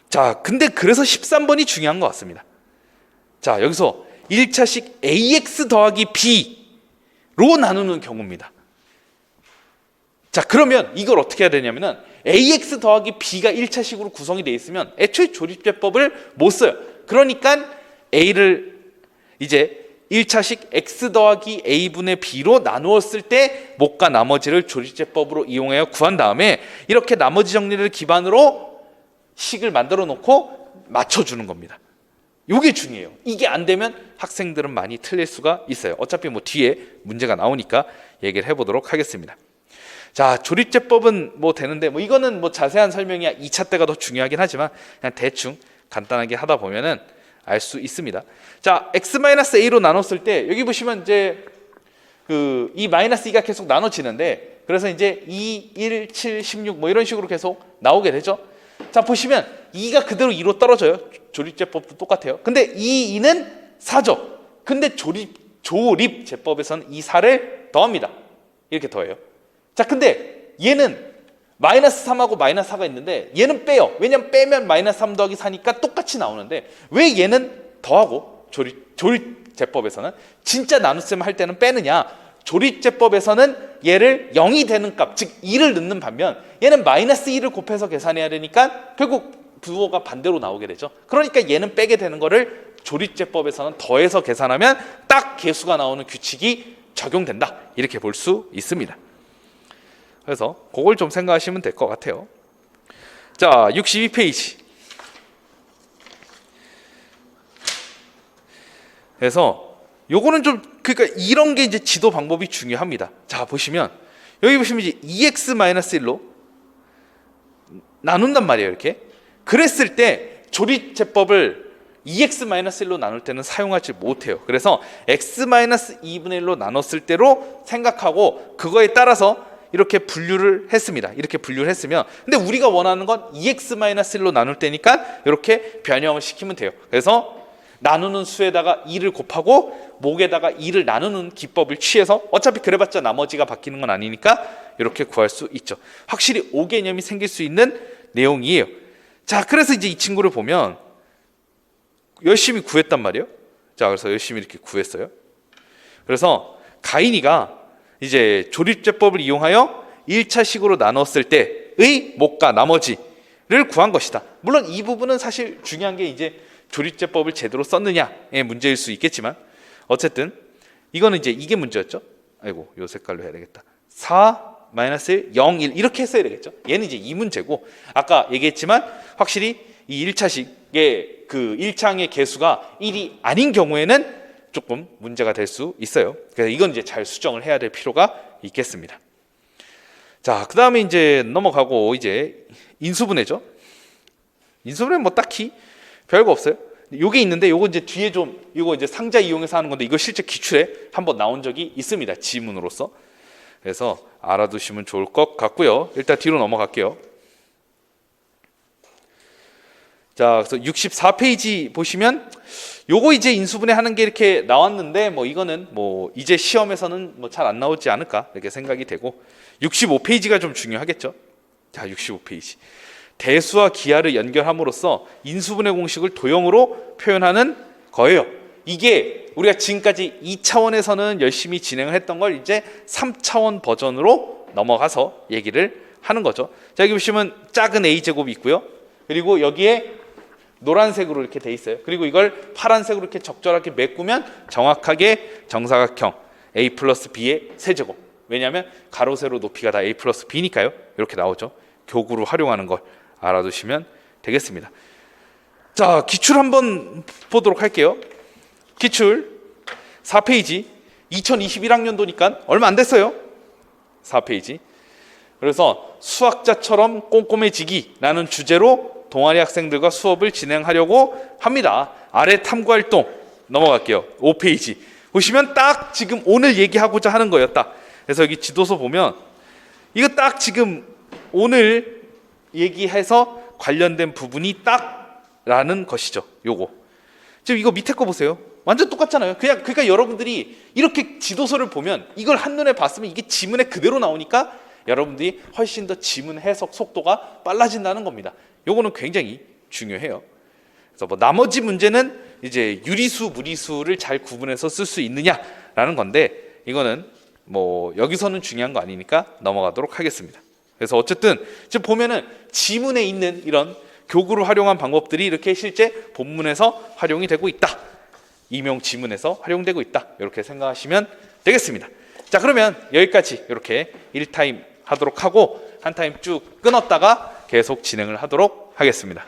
자, 근데 그래서 13번이 중요한 것 같습니다. 자, 여기서 1차식 ax 더하기 b로 나누는 경우입니다. 자, 그러면 이걸 어떻게 해야 되냐면은 ax 더하기 b가 1차식으로 구성이 되어 있으면 애초에 조립제법을 못 써요. 그러니까 a를 이제 1차식 x 더하기 a분의 b로 나누었을 때 못과 나머지를 조립제법으로 이용하여 구한 다음에 이렇게 나머지 정리를 기반으로 식을 만들어 놓고 맞춰주는 겁니다. 이게 중요해요. 이게 안 되면 학생들은 많이 틀릴 수가 있어요. 어차피 뒤에 문제가 나오니까 얘기를 해보도록 하겠습니다. 자, 조립제법은 되는데 이거는 자세한 설명이 2차 때가 더 중요하긴 하지만 그냥 대충 간단하게 하다 보면은 알 수 있습니다. 자, x-a로 나눴을 때 여기 보시면 이제 이 -2가 계속 나눠지는데, 그래서 이제 2, 1, 7, 16 이런 식으로 계속 나오게 되죠. 자, 보시면 2가 그대로 2로 떨어져요. 조립제법도 똑같아요. 근데 이 2는 4죠. 근데 조립제법에서는 이 4를 더합니다. 이렇게 더해요. 자, 근데 얘는 -3하고 -4가 있는데 얘는 빼요. 왜냐면 빼면 -3 더하기 4니까 똑같이 나오는데 왜 얘는 더하고 조립제법에서는 진짜 나눗셈 할 때는 빼느냐? 조립제법에서는 얘를 0이 되는 값, 즉 2를 넣는 반면 얘는 -2를 곱해서 계산해야 되니까 결국 부호가 반대로 나오게 되죠. 그러니까 얘는 빼게 되는 거를 조립제법에서는 더해서 계산하면 딱 개수가 나오는 규칙이 적용된다. 이렇게 볼 수 있습니다. 그래서 그걸 좀 생각하시면 될 것 같아요. 자, 62페이지. 그래서 요거는 좀 그러니까 이런 게 이제 지도 방법이 중요합니다. 자, 보시면 여기 보시면 이제 2x-1로 나눈단 말이에요. 이렇게. 그랬을 때 조립제법을 2x-1로 나눌 때는 사용하지 못해요. 그래서 x-2분의 1로 나눴을 때로 생각하고 그거에 따라서 이렇게 분류를 했습니다. 이렇게 분류를 했으면, 근데 우리가 원하는 건 2x-1로 나눌 때니까 이렇게 변형을 시키면 돼요. 그래서 나누는 수에다가 2를 곱하고 목에다가 2를 나누는 기법을 취해서, 어차피 그래봤자 나머지가 바뀌는 건 아니니까 이렇게 구할 수 있죠. 확실히 5개념이 생길 수 있는 내용이에요. 자, 그래서 이제 이 친구를 보면 열심히 구했단 말이에요. 자, 그래서 열심히 이렇게 구했어요. 그래서 가인이가 이제 조립제법을 이용하여 1차식으로 나눴을 때의 목과 나머지를 구한 것이다. 물론 이 부분은 사실 중요한 게 이제 조립제법을 제대로 썼느냐의 문제일 수 있겠지만, 어쨌든 이거는 이제 이게 문제였죠. 아이고, 요 색깔로 해야 되겠다. 4-1, 0, 1 이렇게 했어야 되겠죠. 얘는 이제 이 문제고, 아까 얘기했지만 확실히 이 1차식의 그 1창의 개수가 1이 아닌 경우에는 조금 문제가 될 수 있어요. 그래서 이건 이제 잘 수정을 해야 될 필요가 있겠습니다. 자, 그 다음에 이제 넘어가고 이제 인수분해죠. 인수분해 뭐 딱히 별거 없어요. 요게 있는데 요거 이제 뒤에 좀, 이거 이제 상자 이용해서 하는 건데 이거 실제 기출에 한번 나온 적이 있습니다. 지문으로서. 그래서 알아두시면 좋을 것 같고요. 일단 뒤로 넘어갈게요. 자, 그래서 64페이지 보시면 요거 이제 인수분해 하는 게 이렇게 나왔는데, 뭐 이거는 뭐 이제 시험에서는 뭐 잘 안 나오지 않을까 이렇게 생각이 되고, 65페이지가 좀 중요하겠죠. 자, 65페이지. 대수와 기하를 연결함으로써 인수분해 공식을 도형으로 표현하는 거예요. 이게 우리가 지금까지 2차원에서는 열심히 진행을 했던 걸 이제 3차원 버전으로 넘어가서 얘기를 하는 거죠. 자, 여기 보시면 작은 a제곱이 있고요. 그리고 여기에 노란색으로 이렇게 돼 있어요. 그리고 이걸 파란색으로 이렇게 적절하게 메꾸면 정확하게 정사각형 a 플러스 b의 세제곱. 왜냐하면 가로 세로 높이가 다 a 플러스 b니까요. 이렇게 나오죠. 교구로 활용하는 걸 알아두시면 되겠습니다. 자, 기출 한번 보도록 할게요. 기출 4페이지, 2021학년도니까 얼마 안 됐어요. 4페이지. 그래서 수학자처럼 꼼꼼해지기라는 주제로 동아리 학생들과 수업을 진행하려고 합니다. 아래 탐구활동 넘어갈게요. 5페이지 보시면 딱 지금 오늘 얘기하고자 하는 거예요. 딱. 그래서 여기 지도서 보면 이거 딱 지금 오늘 얘기해서 관련된 부분이 딱라는 것이죠. 요거 지금 이거 밑에 거 보세요. 완전 똑같잖아요. 그러니까 여러분들이 이렇게 지도서를 보면 이걸 한눈에 봤으면 이게 지문에 그대로 나오니까 여러분들이 훨씬 더 지문 해석 속도가 빨라진다는 겁니다. 요거는 굉장히 중요해요. 그래서 뭐 나머지 문제는 이제 유리수, 무리수를 잘 구분해서 쓸 수 있느냐라는 건데, 이거는 뭐 여기서는 중요한 거 아니니까 넘어가도록 하겠습니다. 그래서 어쨌든 지금 보면은 지문에 있는 이런 교구를 활용한 방법들이 이렇게 실제 본문에서 활용이 되고 있다. 임용 지문에서 활용되고 있다. 이렇게 생각하시면 되겠습니다. 자, 그러면 여기까지 이렇게 1타임 하도록 하고 한 타임 쭉 끊었다가 계속 진행을 하도록 하겠습니다.